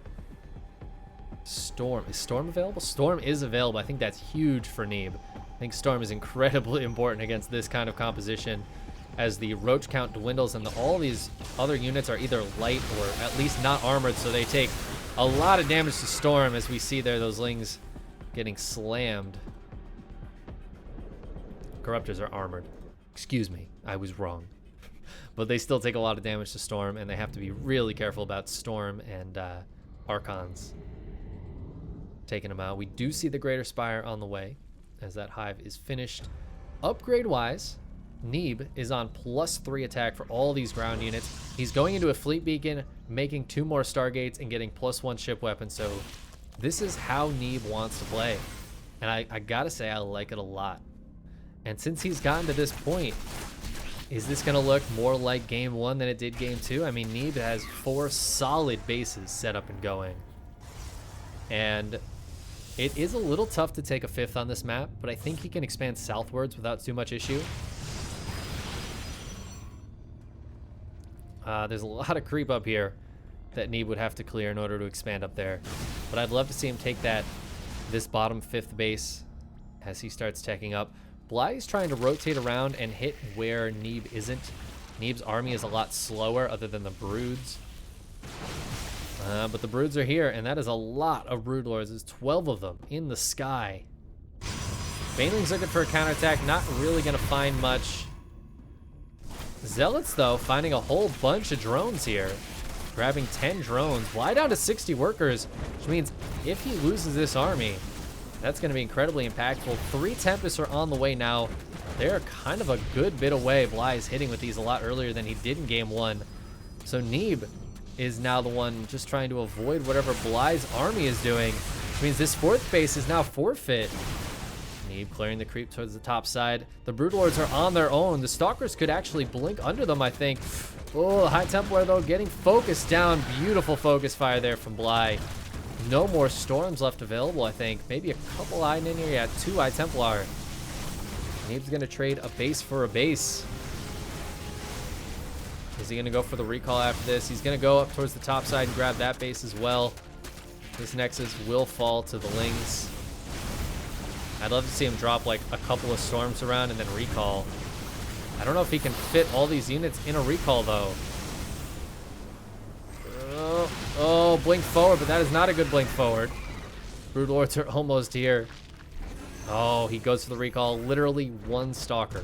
Storm, is Storm available? Storm is available. I think that's huge for Neeb. I think Storm is incredibly important against this kind of composition as the Roach count dwindles and all these other units are either light or at least not armored, so they take a lot of damage to Storm as we see there, those Lings getting slammed. Corruptors are armored. Excuse me, I was wrong. But they still take a lot of damage to Storm, and they have to be really careful about Storm and Archons taking them out. We do see the Greater Spire on the way as that hive is finished. Upgrade-wise, Neeb is on +3 attack for all these ground units. He's going into a fleet beacon, making 2 more Stargates, and getting +1 ship weapon. So this is how Neeb wants to play. And I gotta say, I like it a lot. And since he's gotten to this point, is this gonna look more like game 1 than it did game 2? I mean, Neeb has 4 solid bases set up and going. And it is a little tough to take a 5th on this map, but I think he can expand southwards without too much issue. There's a lot of creep up here that Neeb would have to clear in order to expand up there. But I'd love to see him take this bottom 5th base as he starts teching up. Bly is trying to rotate around and hit where Neeb isn't. Neeb's army is a lot slower other than the Broods. But the Broods are here, and that is a lot of Broodlords. There's 12 of them in the sky. Baneling's looking for a counterattack, not really going to find much. Zealots, though, finding a whole bunch of drones here. Grabbing 10 drones. Bly down to 60 workers, which means if he loses this army, that's going to be incredibly impactful. 3 Tempests are on the way now. They're kind of a good bit away. Bly is hitting with these a lot earlier than he did in game 1. So Neeb is now the one just trying to avoid whatever Bly's army is doing, which means this 4th base is now forfeit. Neeb clearing the creep towards the top side. The Broodlords are on their own. The Stalkers could actually blink under them, I think. Oh, the High Templar, though, getting focused down. Beautiful focus fire there from Bly. No more Storms left available, I think. Maybe a couple in here. Yeah, 2 High Templar. Neeb's going to trade a base for a base. Is he going to go for the recall after this? He's going to go up towards the top side and grab that base as well. This Nexus will fall to the Lings. I'd love to see him drop like a couple of Storms around and then recall. I don't know if he can fit all these units in a recall, though. Oh, blink forward, but that is not a good blink forward. Broodlords are almost here. Oh, he goes for the recall. Literally 1 Stalker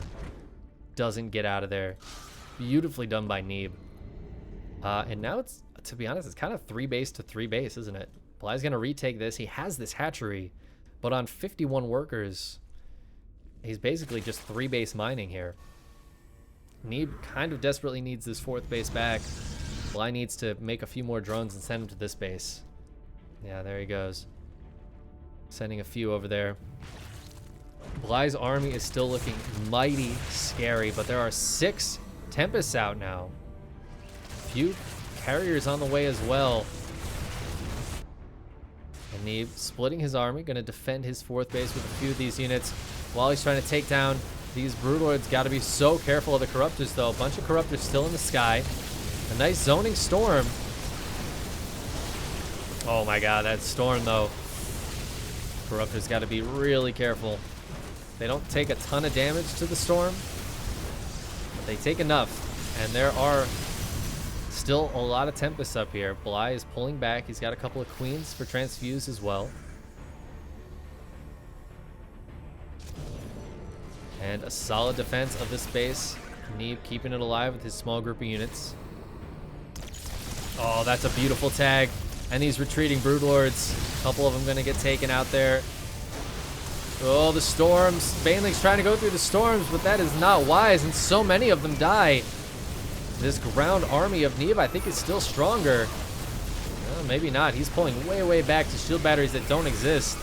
doesn't get out of there. Beautifully done by Neeb. And now it's, to be honest, it's kind of 3 base to 3 base, isn't it? Bly's going to retake this. He has this hatchery, but on 51 workers, he's basically just 3 base mining here. Neeb kind of desperately needs this 4th base back. Bly needs to make a few more drones and send them to this base. Yeah, there he goes. Sending a few over there. Bly's army is still looking mighty scary, but there are 6 Tempests out now. A few carriers on the way as well. And Neeb splitting his army, going to defend his 4th base with a few of these units while he's trying to take down these Broodlords. Got to be so careful of the Corruptors, though. A bunch of Corruptors still in the sky. A nice zoning Storm. Oh my god, that Storm, though. Corruptors got to be really careful. They don't take a ton of damage to the Storm, but they take enough. And there are still a lot of Tempests up here. Bly is pulling back. He's got a couple of Queens for Transfuse as well. And a solid defense of this base. Neeb keeping it alive with his small group of units. Oh, that's a beautiful tag. And these retreating Broodlords. A couple of them going to get taken out there. Oh, the Storms. Baneling's trying to go through the Storms, but that is not wise, and so many of them die. This ground army of Neeb, I think, is still stronger. Well, maybe not. He's pulling way, way back to shield batteries that don't exist.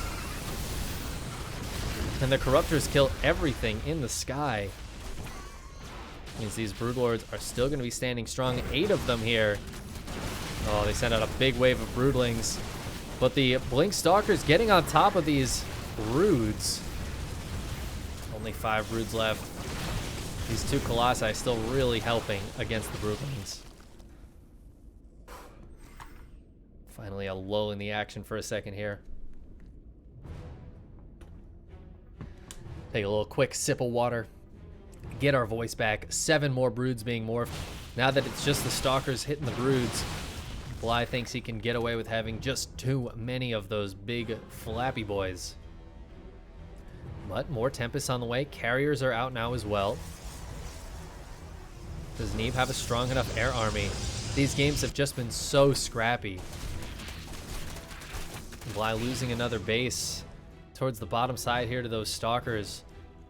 And the Corruptors kill everything in the sky. Means these Broodlords are still going to be standing strong. 8 of them here. Oh, they sent out a big wave of Broodlings. But the Blink Stalkers getting on top of these Broods. Only 5 Broods left. These 2 Colossi still really helping against the Broodlings. Finally a lull in the action for a second here. Take a little quick sip of water. Get our voice back. 7 more Broods being morphed. Now that it's just the Stalkers hitting the Broods, Bly thinks he can get away with having just too many of those big flappy boys. But more Tempests on the way. Carriers are out now as well. Does Neeb have a strong enough air army? These games have just been so scrappy. Bly losing another base towards the bottom side here to those Stalkers.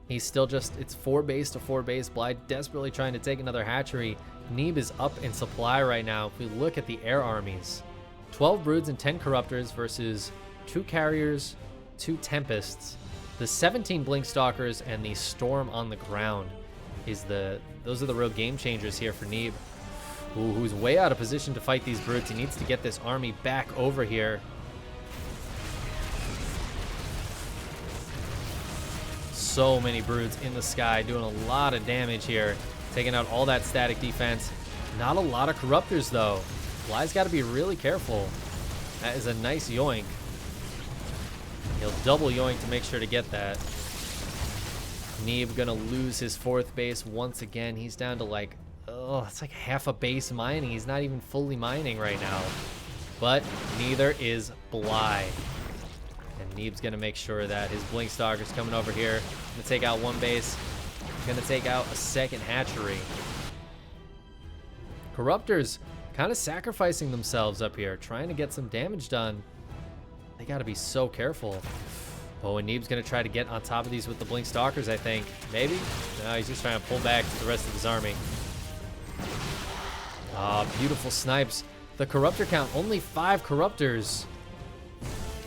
He's still just, it's 4 base to 4 base. Bly desperately trying to take another hatchery. Neeb is up in supply right now. If we look at the air armies, 12 Broods and 10 Corruptors versus 2 Carriers, 2 Tempests. The 17 Blink Stalkers and the Storm on the ground those are the real game changers here for Neeb. Who's way out of position to fight these Broods. He needs to get this army back over here. So many Broods in the sky doing a lot of damage here, taking out all that static defense. Not a lot of Corruptors though. Bly's got to be really careful. That is a nice yoink. He'll double yoink to make sure to get that. Neeb gonna lose his 4th base once again. He's down to like, oh, it's like half a base mining. He's not even fully mining right now. But neither is Bly. And Neeb's gonna make sure that his Blink Stalker's coming over here. Gonna take out 1 base. Gonna take out a 2nd hatchery. Corruptors kind of sacrificing themselves up here, trying to get some damage done. They gotta be so careful. Oh, and Neeb's gonna try to get on top of these with the Blink Stalkers, I think. Maybe? No, he's just trying to pull back the rest of his army. Ah, beautiful snipes. The Corruptor count, only 5 Corruptors.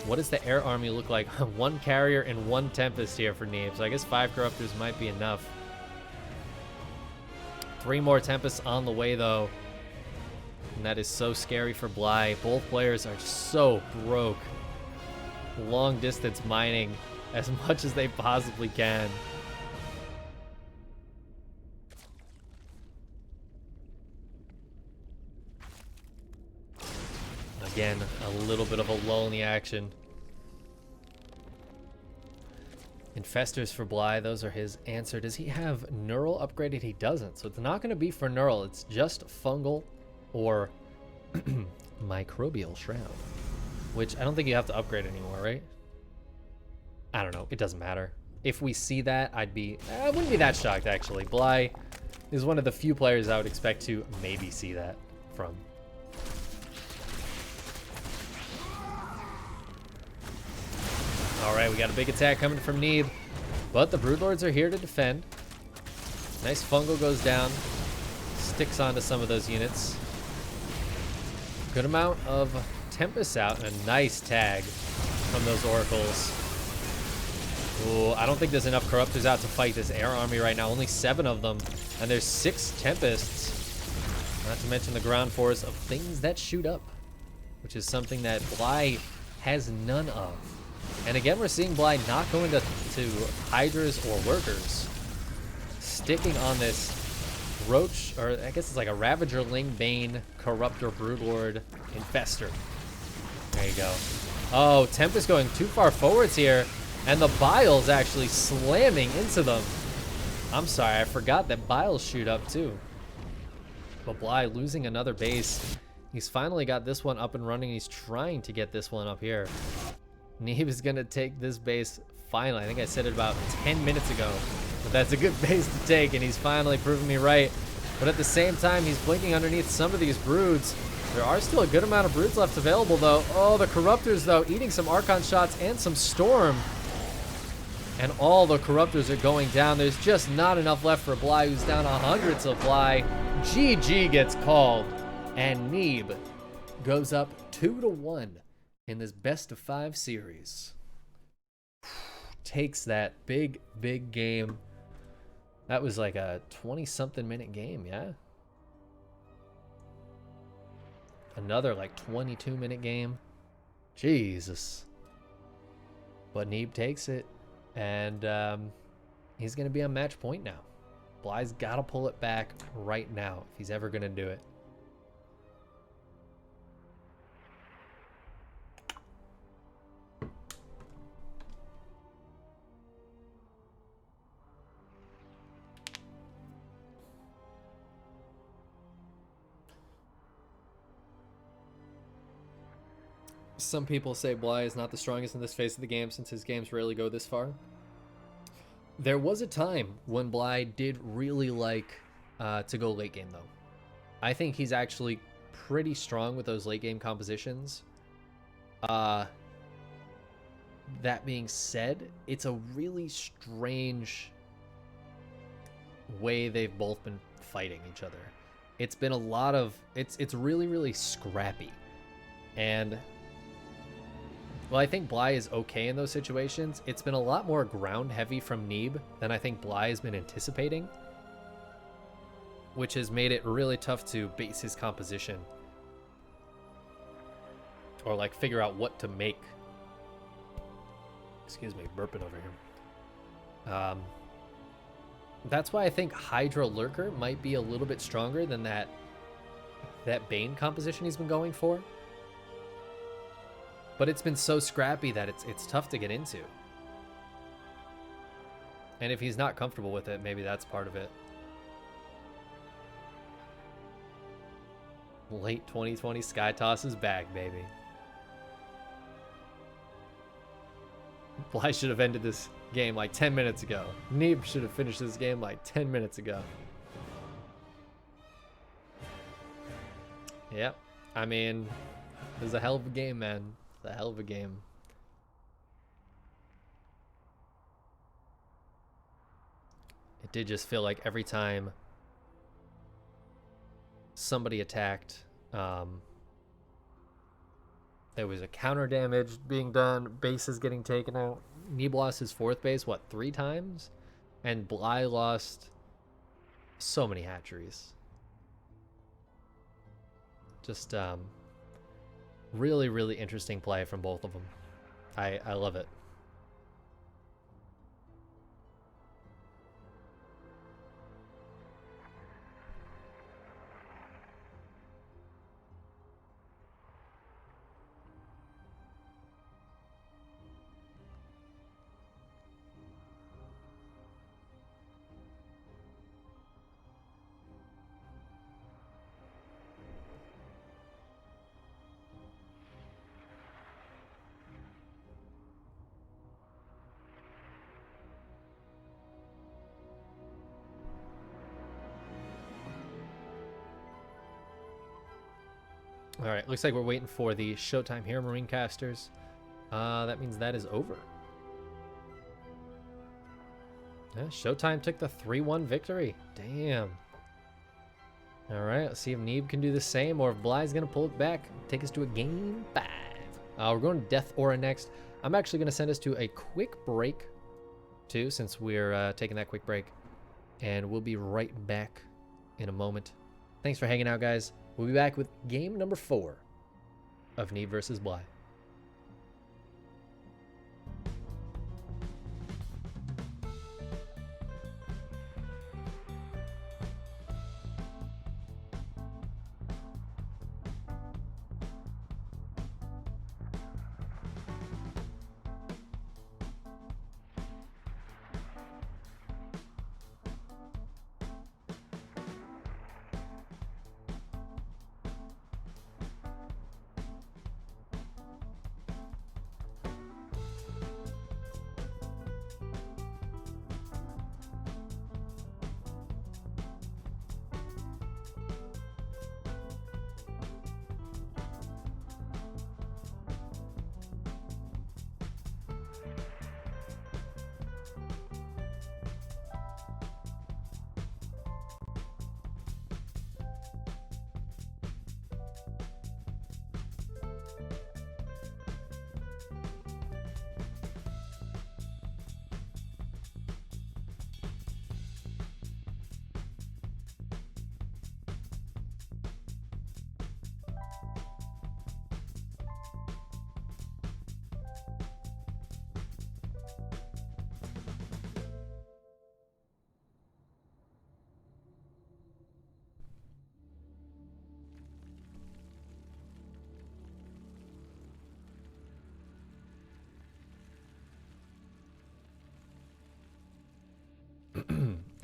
What does the air army look like? 1 Carrier and 1 Tempest here for Neeb. So I guess 5 Corruptors might be enough. 3 more Tempests on the way, though. And that is so scary for Bly. Both players are so broke. Long distance mining as much as they possibly can. Again, a little bit of a lull in the action. Infestors for Bly, those are his answer. Does he have Neural upgraded? He doesn't, so it's not going to be for Neural. It's just Fungal or Microbial Shroud. Which I don't think you have to upgrade anymore, right? I don't know. It doesn't matter. If we see that, I wouldn't be that shocked, actually. Bly is one of the few players I would expect to maybe see that from. All right, we got a big attack coming from Neeb, but the Broodlords are here to defend. Nice Fungal goes down, sticks onto some of those units. Good amount of Tempest out and a nice tag from those Oracles. Ooh, I don't think there's enough Corruptors out to fight this air army right now. Only 7 of them, and there's 6 Tempests. Not to mention the ground force of things that shoot up, which is something that Bly has none of. And again, we're seeing Bly not going to Hydras or Lurkers. Sticking on this Roach, or I guess it's like a Ravager, Ling, Bane, Corruptor, Broodlord, Infestor. There you go. Oh, Tempest going too far forwards here, and the Biles actually slamming into them. I'm sorry, I forgot that Biles shoot up too. But Bly losing another base. He's finally got this one up and running. He's trying to get this one up here. Neeb is going to take this base finally. I think I said it about 10 minutes ago, but that's a good base to take, and he's finally proven me right. But at the same time, he's blinking underneath some of these Broods. There are still a good amount of Broods left available, though. Oh, the Corruptors, though, eating some Archon shots and some Storm. And all the Corruptors are going down. There's just not enough left for Bly, who's down to hundreds of Bly. GG gets called, and Neeb goes up 2-1 in this best-of-5 series. Takes that big, big game. That was like a 20-something minute game, yeah? Another like 22-minute game. Jesus. But Neeb takes it, and he's going to be on match point now. Bly's got to pull it back right now if he's ever going to do it. Some people say Bly is not the strongest in this phase of the game since his games rarely go this far. There was a time when Bly did really like to go late game, though. I think he's actually pretty strong with those late game compositions. That being said, it's a really strange way they've both been fighting each other. It's been a lot of it's really, really scrappy. And well, I think Bly is okay in those situations. It's been a lot more ground heavy from Neeb than I think Bly has been anticipating, which has made it really tough to base his composition or like figure out what to make. Excuse me, burping over here. That's why I think Hydra Lurker might be a little bit stronger than that Bane composition he's been going for. But it's been so scrappy that it's tough to get into. And if he's not comfortable with it, maybe that's part of it. Late 2020 Sky Toss is back, baby. Bly should have ended this game like 10 minutes ago. Neeb should have finished this game like 10 minutes ago. Yep. I mean, it was a hell of a game, man. It's a hell of a game. It did just feel like every time somebody attacked, there was a counter damage being done, bases getting taken out. Neeb lost his fourth base, what, 3 times? And Bly lost so many hatcheries. Just really, really interesting play from both of them. I love it. All right, looks like we're waiting for the showtime here, Marine Casters. That means that is over. Yeah, Showtime took the 3-1 victory. Damn. All right, let's see if Neeb can do the same or if Bly's going to pull it back, take us to a game 5. We're going to Death Aura next. I'm actually going to send us to a quick break, too, since we're taking that quick break. And we'll be right back in a moment. Thanks for hanging out, guys. We'll be back with game number 4 of Neeb versus Bly.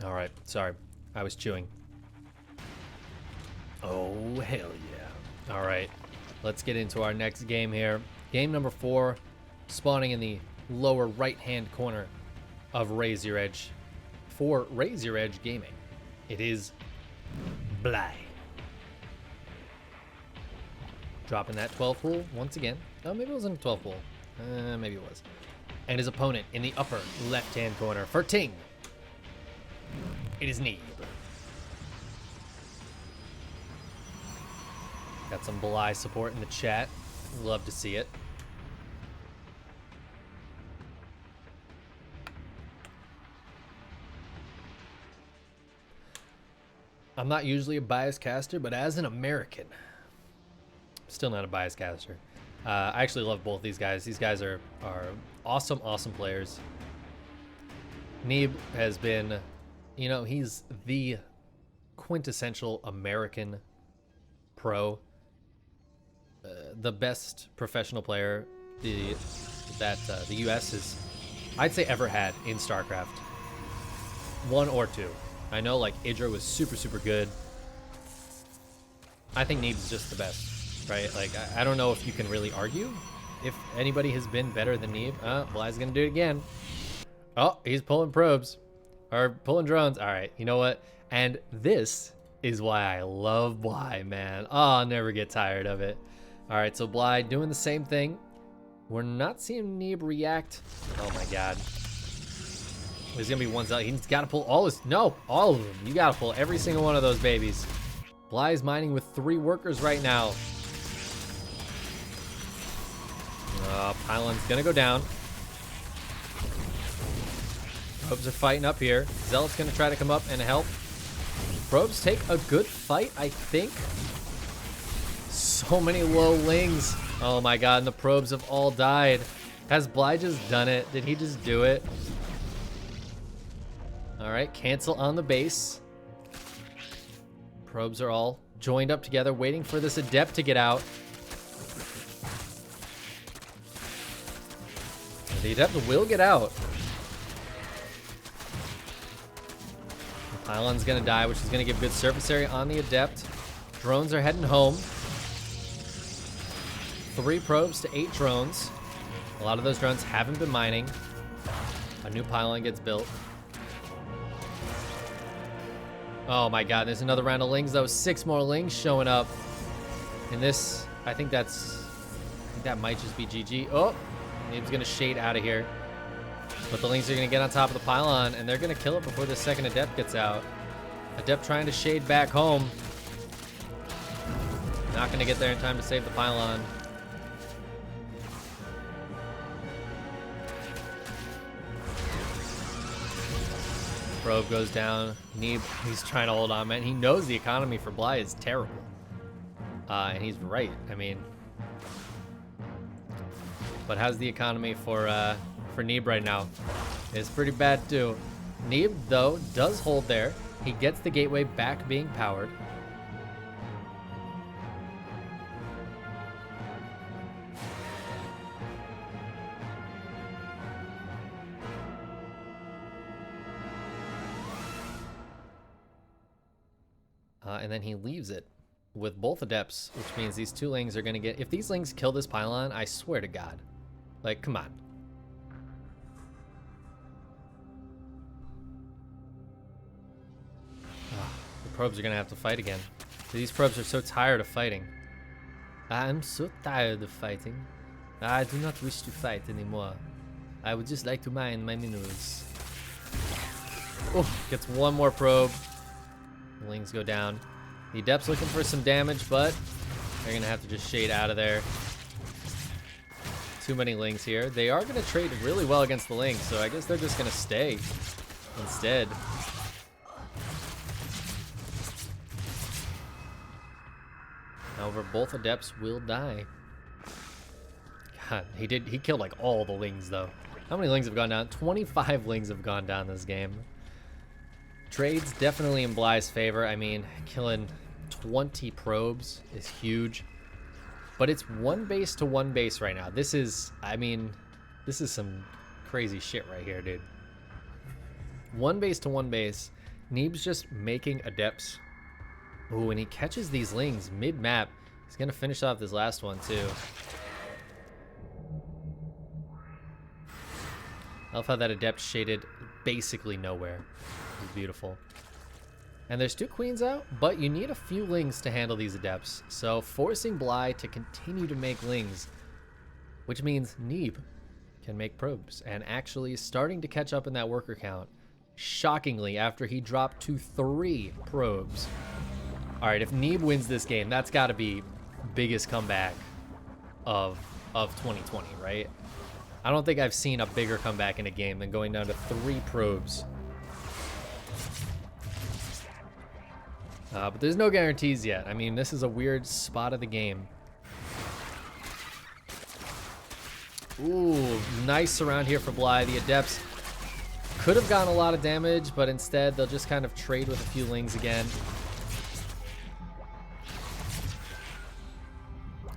All right, sorry, I was chewing. Oh, hell yeah. All right, let's get into our next game here. Game number 4, spawning in the lower right-hand corner of Raise Your Edge for Raise Your Edge Gaming. It is Bly. Dropping that 12 pool once again. Oh, maybe it wasn't a 12 pool. Maybe it was. And his opponent in the upper left-hand corner for Ting. It is Neeb. Got some Bly support in the chat. Love to see it. I'm not usually a biased caster, but as an American, still not a biased caster. I actually love both these guys. These guys are awesome, awesome players. Neeb has been, you know, he's the quintessential American pro. The best professional player that the US has, I'd say, ever had in StarCraft. 1 or 2. I know, like, Idra was super, super good. I think Neeb's just the best, right? Like, I don't know if you can really argue if anybody has been better than Neeb. Bly's gonna do it again. Oh, he's pulling probes. Or pulling drones. All right, you know what? And this is why I love Bly, man. Oh, I'll never get tired of it. All right, so Bly doing the same thing. We're not seeing Neeb react. Oh, my God. There's going to be ones out. He's got to pull all his... No, all of them. You got to pull every single one of those babies. Bly's mining with 3 workers right now. Pylon's going to go down. Probes are fighting up here. Zealot's going to try to come up and help. Probes take a good fight, I think. So many low lings. Oh my God, and the probes have all died. Has Bly just done it? Did he just do it? All right, cancel on the base. Probes are all joined up together, waiting for this Adept to get out. The Adept will get out. The Pylon's gonna die, which is gonna give good surface area on the Adept. Drones are heading home. 3 probes to 8 drones. A lot of those drones haven't been mining. A new pylon gets built. Oh my God, there's another round of lings though. 6 more lings showing up. And this, I think that might just be GG. Oh, Neeb's gonna shade out of here. But the lings are gonna get on top of the pylon and they're gonna kill it before the second Adept gets out. Adept trying to shade back home. Not gonna get there in time to save the pylon. Probe goes down. Neeb, he's trying to hold on, man. He knows the economy for Bly is terrible. And he's right. I mean, but how's the economy for Neeb right now? It's pretty bad too. Neeb, though, does hold there. He gets the gateway back being powered. And then he leaves it with both Adepts, which means these 2 lings are going to get... If these lings kill this pylon, I swear to God. Like, come on. The probes are going to have to fight again. These probes are so tired of fighting. I'm so tired of fighting. I do not wish to fight anymore. I would just like to mine my minerals. Oh, gets 1 more probe. The lings go down. The Adept's looking for some damage, but they're going to have to just shade out of there. Too many lings here. They are going to trade really well against the lings, so I guess they're just going to stay instead. However, both Adepts will die. God, he killed like all the lings though. How many lings have gone down? 25 lings have gone down this game. Trades definitely in Bly's favor. I mean, killing 20 probes is huge. But it's 1 base to 1 base right now. This is, I mean, this is some crazy shit right here, dude. 1 base to 1 base. Neeb's just making Adepts. Ooh, and he catches these lings mid-map. He's going to finish off this last one, too. I love how that adept shaded basically nowhere. It's beautiful. And there's 2 queens out, but you need a few lings to handle these adepts. So forcing Bly to continue to make lings, which means Neeb can make probes, and actually starting to catch up in that worker count. Shockingly, after he dropped to 3 probes. All right, if Neeb wins this game, that's got to be biggest comeback of 2020, right? I don't think I've seen a bigger comeback in a game than going down to 3 probes. But there's no guarantees yet. I mean, this is a weird spot of the game. Ooh, nice surround here for Bly. The adepts could have gotten a lot of damage, but instead they'll just kind of trade with a few lings again.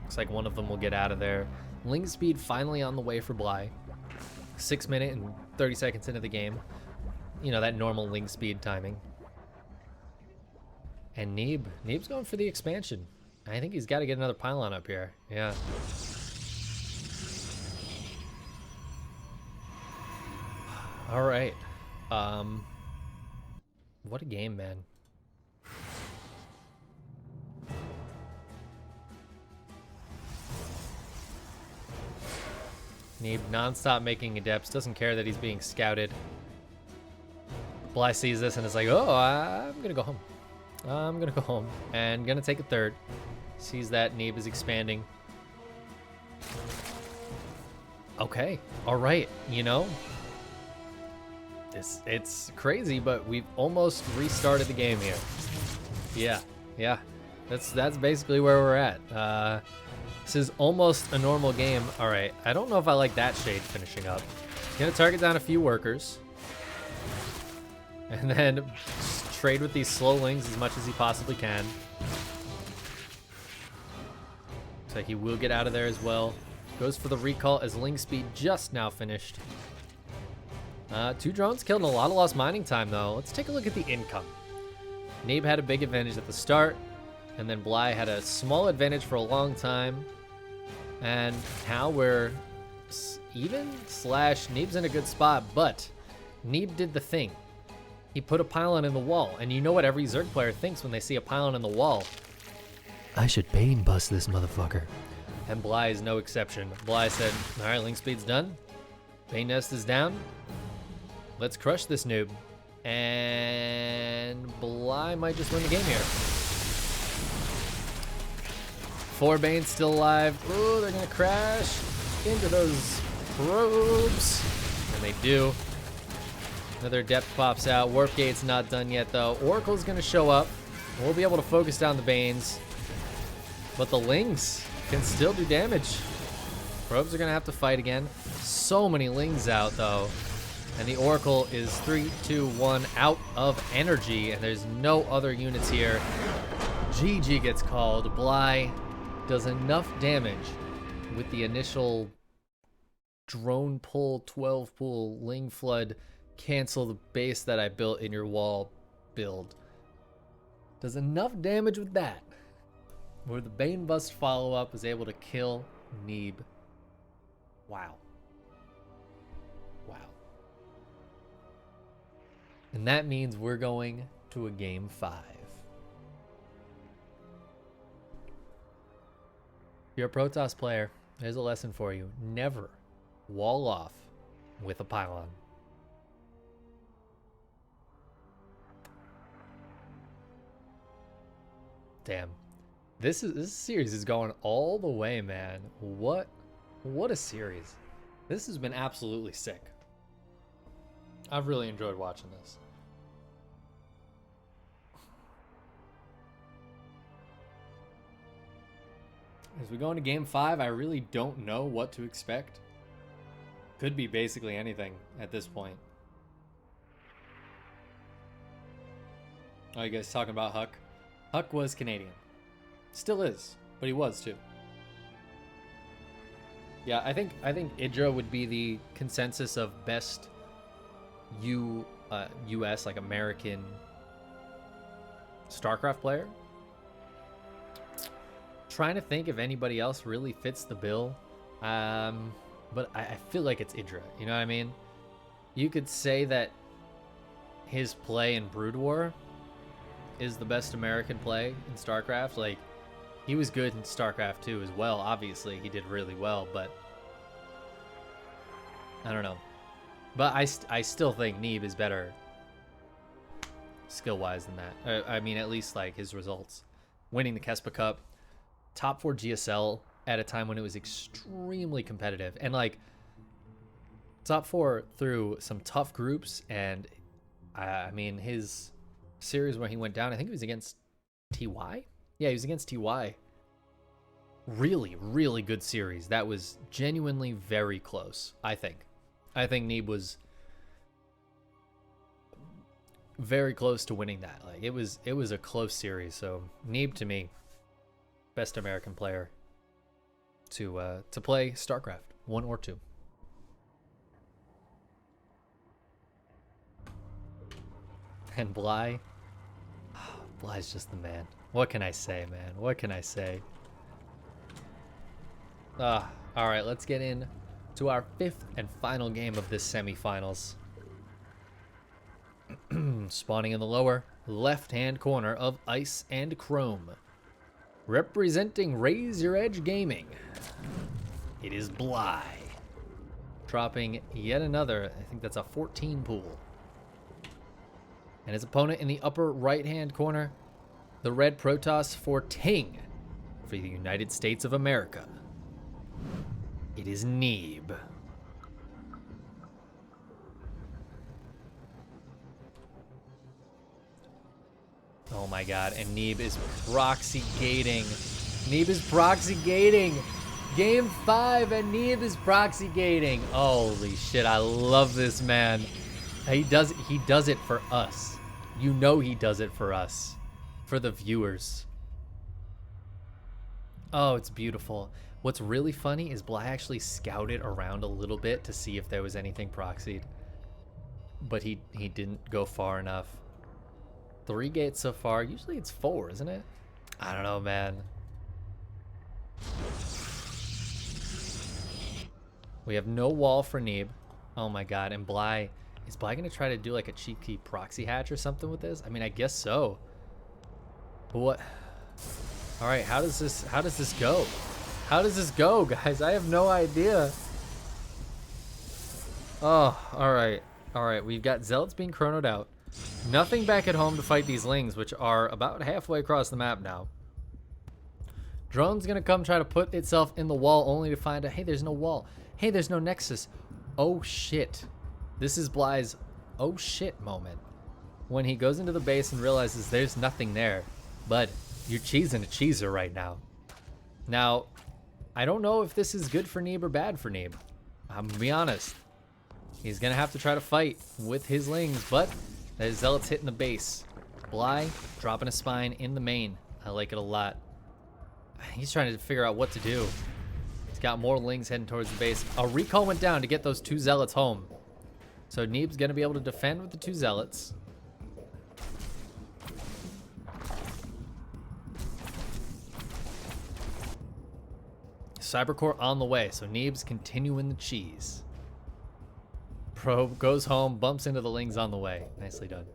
Looks like one of them will get out of there. Ling speed finally on the way for Bly. 6 minutes and 30 seconds into the game. You know, that normal Ling speed timing. And Neeb's going for the expansion. I think he's got to get another pylon up here. Yeah. All right. What a game, man. Neeb non-stop making adepts. Doesn't care that he's being scouted. Bly sees this and is like, oh, I'm going to go home. I'm going to go home and going to take a third. Sees that Neeb is expanding. Okay. All right. You know, it's crazy, but we've almost restarted the game here. Yeah. That's basically where we're at. This is almost a normal game. All right. I don't know if I like that shade finishing up. Gonna target down a few workers. And then trade with these slow lings as much as he possibly can. Looks like he will get out of there as well. Goes for the recall as ling speed just now finished. 2 drones killed and a lot of lost mining time, though. Let's take a look at the income. Neeb had a big advantage at the start, and then Bly had a small advantage for a long time. And now we're even / Neeb's in a good spot, but Neeb did the thing. He put a pylon in the wall, and you know what every Zerg player thinks when they see a pylon in the wall? I should Bane bust this motherfucker. And Bly is no exception. Bly said, all right, ling speed's done. Bane nest is down. Let's crush this noob. And Bly might just win the game here. 4 Banes still alive. Ooh, they're gonna crash into those probes. And they do. Another depth pops out. Warp gate's not done yet, though. Oracle's gonna show up. We'll be able to focus down the Banes. But the Lings can still do damage. Probes are gonna have to fight again. So many Lings out, though. And the Oracle is 3, 2, 1 out of energy. And there's no other units here. GG gets called. Bly does enough damage with the initial drone pull, 12 pull, Ling flood, cancel the base that I built in your wall build. Does enough damage with that where the Bane Bust follow-up is able to kill Neeb. Wow. Wow. And that means we're going to a game 5. If you're a Protoss player, there's a lesson for you. Never wall off with a pylon. Damn. This series is going all the way, man. What a series. This has been absolutely sick. I've really enjoyed watching this. As we go into game 5, I really don't know what to expect. Could be basically anything at this point. Oh, you guys talking about Huck? Huck was Canadian. Still is, but he was too. Yeah, I think Idra would be the consensus of best US, like American StarCraft player. Trying to think if anybody else really fits the bill. But I feel like it's Idra, you know what I mean? you could say that his play in Brood War is the best American play in StarCraft. Like, he was good in StarCraft 2 as well. Obviously, he did really well, but I don't know. But I still think Neeb is better skill-wise than that. I mean, at least, like, his results. Winning the Kespa Cup, top 4 GSL at a time when it was extremely competitive. And, like, top 4 through some tough groups. And, I mean, his series where he went down, I think it was against TY? Yeah, he was against TY. Really, really good series. That was genuinely very close, I think. I think Neeb was very close to winning that. Like, it was a close series. So Neeb, to me, best American player to play StarCraft 1 or 2. And Bly, Bly's just the man. What can I say, man? What can I say? All right, let's get in to our 5th and final game of this semifinals. Spawning in the lower left-hand corner of Ice and Chrome. Representing Raise Your Edge Gaming, it is Bly. Dropping yet another, I think that's a 14 pool. And his opponent in the upper right-hand corner, the red Protoss for Ting for the United States of America. It is Neeb. Oh my god, and Neeb is proxy gating. Neeb is proxy gating. Game 5 and Neeb is proxy gating. Holy shit, I love this man. He does it for us. You know he does it for us. For the viewers. Oh, it's beautiful. What's really funny is Bly actually scouted around a little bit to see if there was anything proxied. But he didn't go far enough. 3 gates so far. Usually it's 4, isn't it? I don't know, man. We have no wall for Neeb. Oh my god, and Bly... Is Bly gonna try to do like a cheeky proxy hatch or something with this? I mean, I guess so. But what? All right, how does this go? How does this go, guys? I have no idea. Oh, all right. All right, we've got Zealots being chronoed out. Nothing back at home to fight these Lings, which are about halfway across the map now. Drone's gonna come try to put itself in the wall only to find out, hey, there's no wall. Hey, there's no nexus. Oh, shit. This is Bly's oh shit moment. When he goes into the base and realizes there's nothing there. But you're cheesing a cheeser right now. Now, I don't know if this is good for Neeb or bad for Neeb. I'm gonna be honest. He's gonna have to try to fight with his Lings, but there's Zealots hitting the base. Bly dropping a spine in the main. I like it a lot. He's trying to figure out what to do. He's got more Lings heading towards the base. A recall went down to get those 2 Zealots home. So Neeb's gonna be able to defend with the 2 Zealots. Cybercore on the way, so Neeb's continuing the cheese. Probe goes home, bumps into the Lings on the way. Nicely done.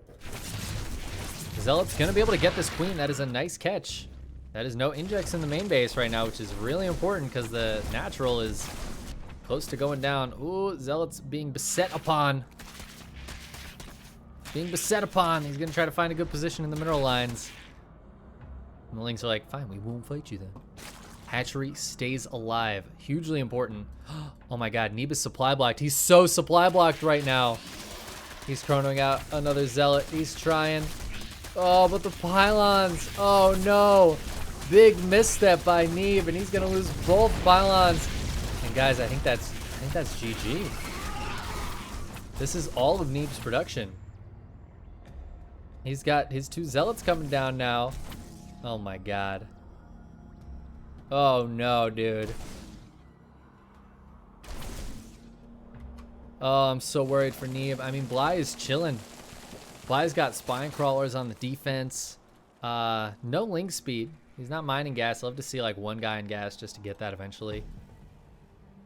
Zealot's gonna be able to get this queen. That is a nice catch. That is no injects in the main base right now, which is really important because the natural is close to going down. Ooh, Zealot's being beset upon. Being beset upon. He's gonna try to find a good position in the mineral lines. And the Lings are like, fine, we won't fight you then. Hatchery stays alive. Hugely important. Oh my god, Neeb is supply blocked. He's so supply blocked right now. He's chronoing out another Zealot. He's trying. Oh, but the pylons. Oh no. Big misstep by Neeb, and he's gonna lose both pylons. And guys, I think that's GG. This is all of Neeb's production. He's got his 2 Zealots coming down now. Oh my god. Oh no, dude. Oh, I'm so worried for Neeb. I mean, Bly is chilling. Bly's got spine crawlers on the defense. No link speed. He's not mining gas. I'd love to see like 1 guy in gas just to get that eventually.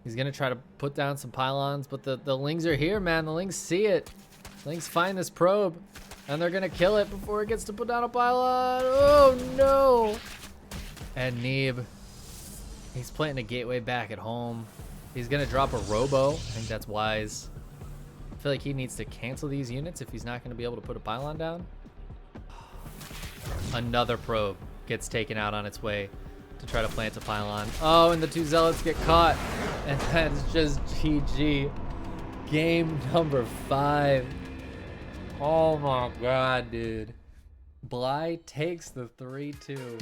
He's gonna try to put down some pylons, but the Lings are here, man. The Lings see it. Lings find this probe, and they're gonna kill it before it gets to put down a pylon. Oh no! And Neeb, he's planting a gateway back at home. He's gonna drop a robo. I think that's wise. I feel like he needs to cancel these units if he's not gonna be able to put a pylon down. Another probe gets taken out on its way to try to plant a pylon. Oh, and the two zealots get caught. And that's just GG. Game number 5. Oh my god, dude. Bly takes the 3-2.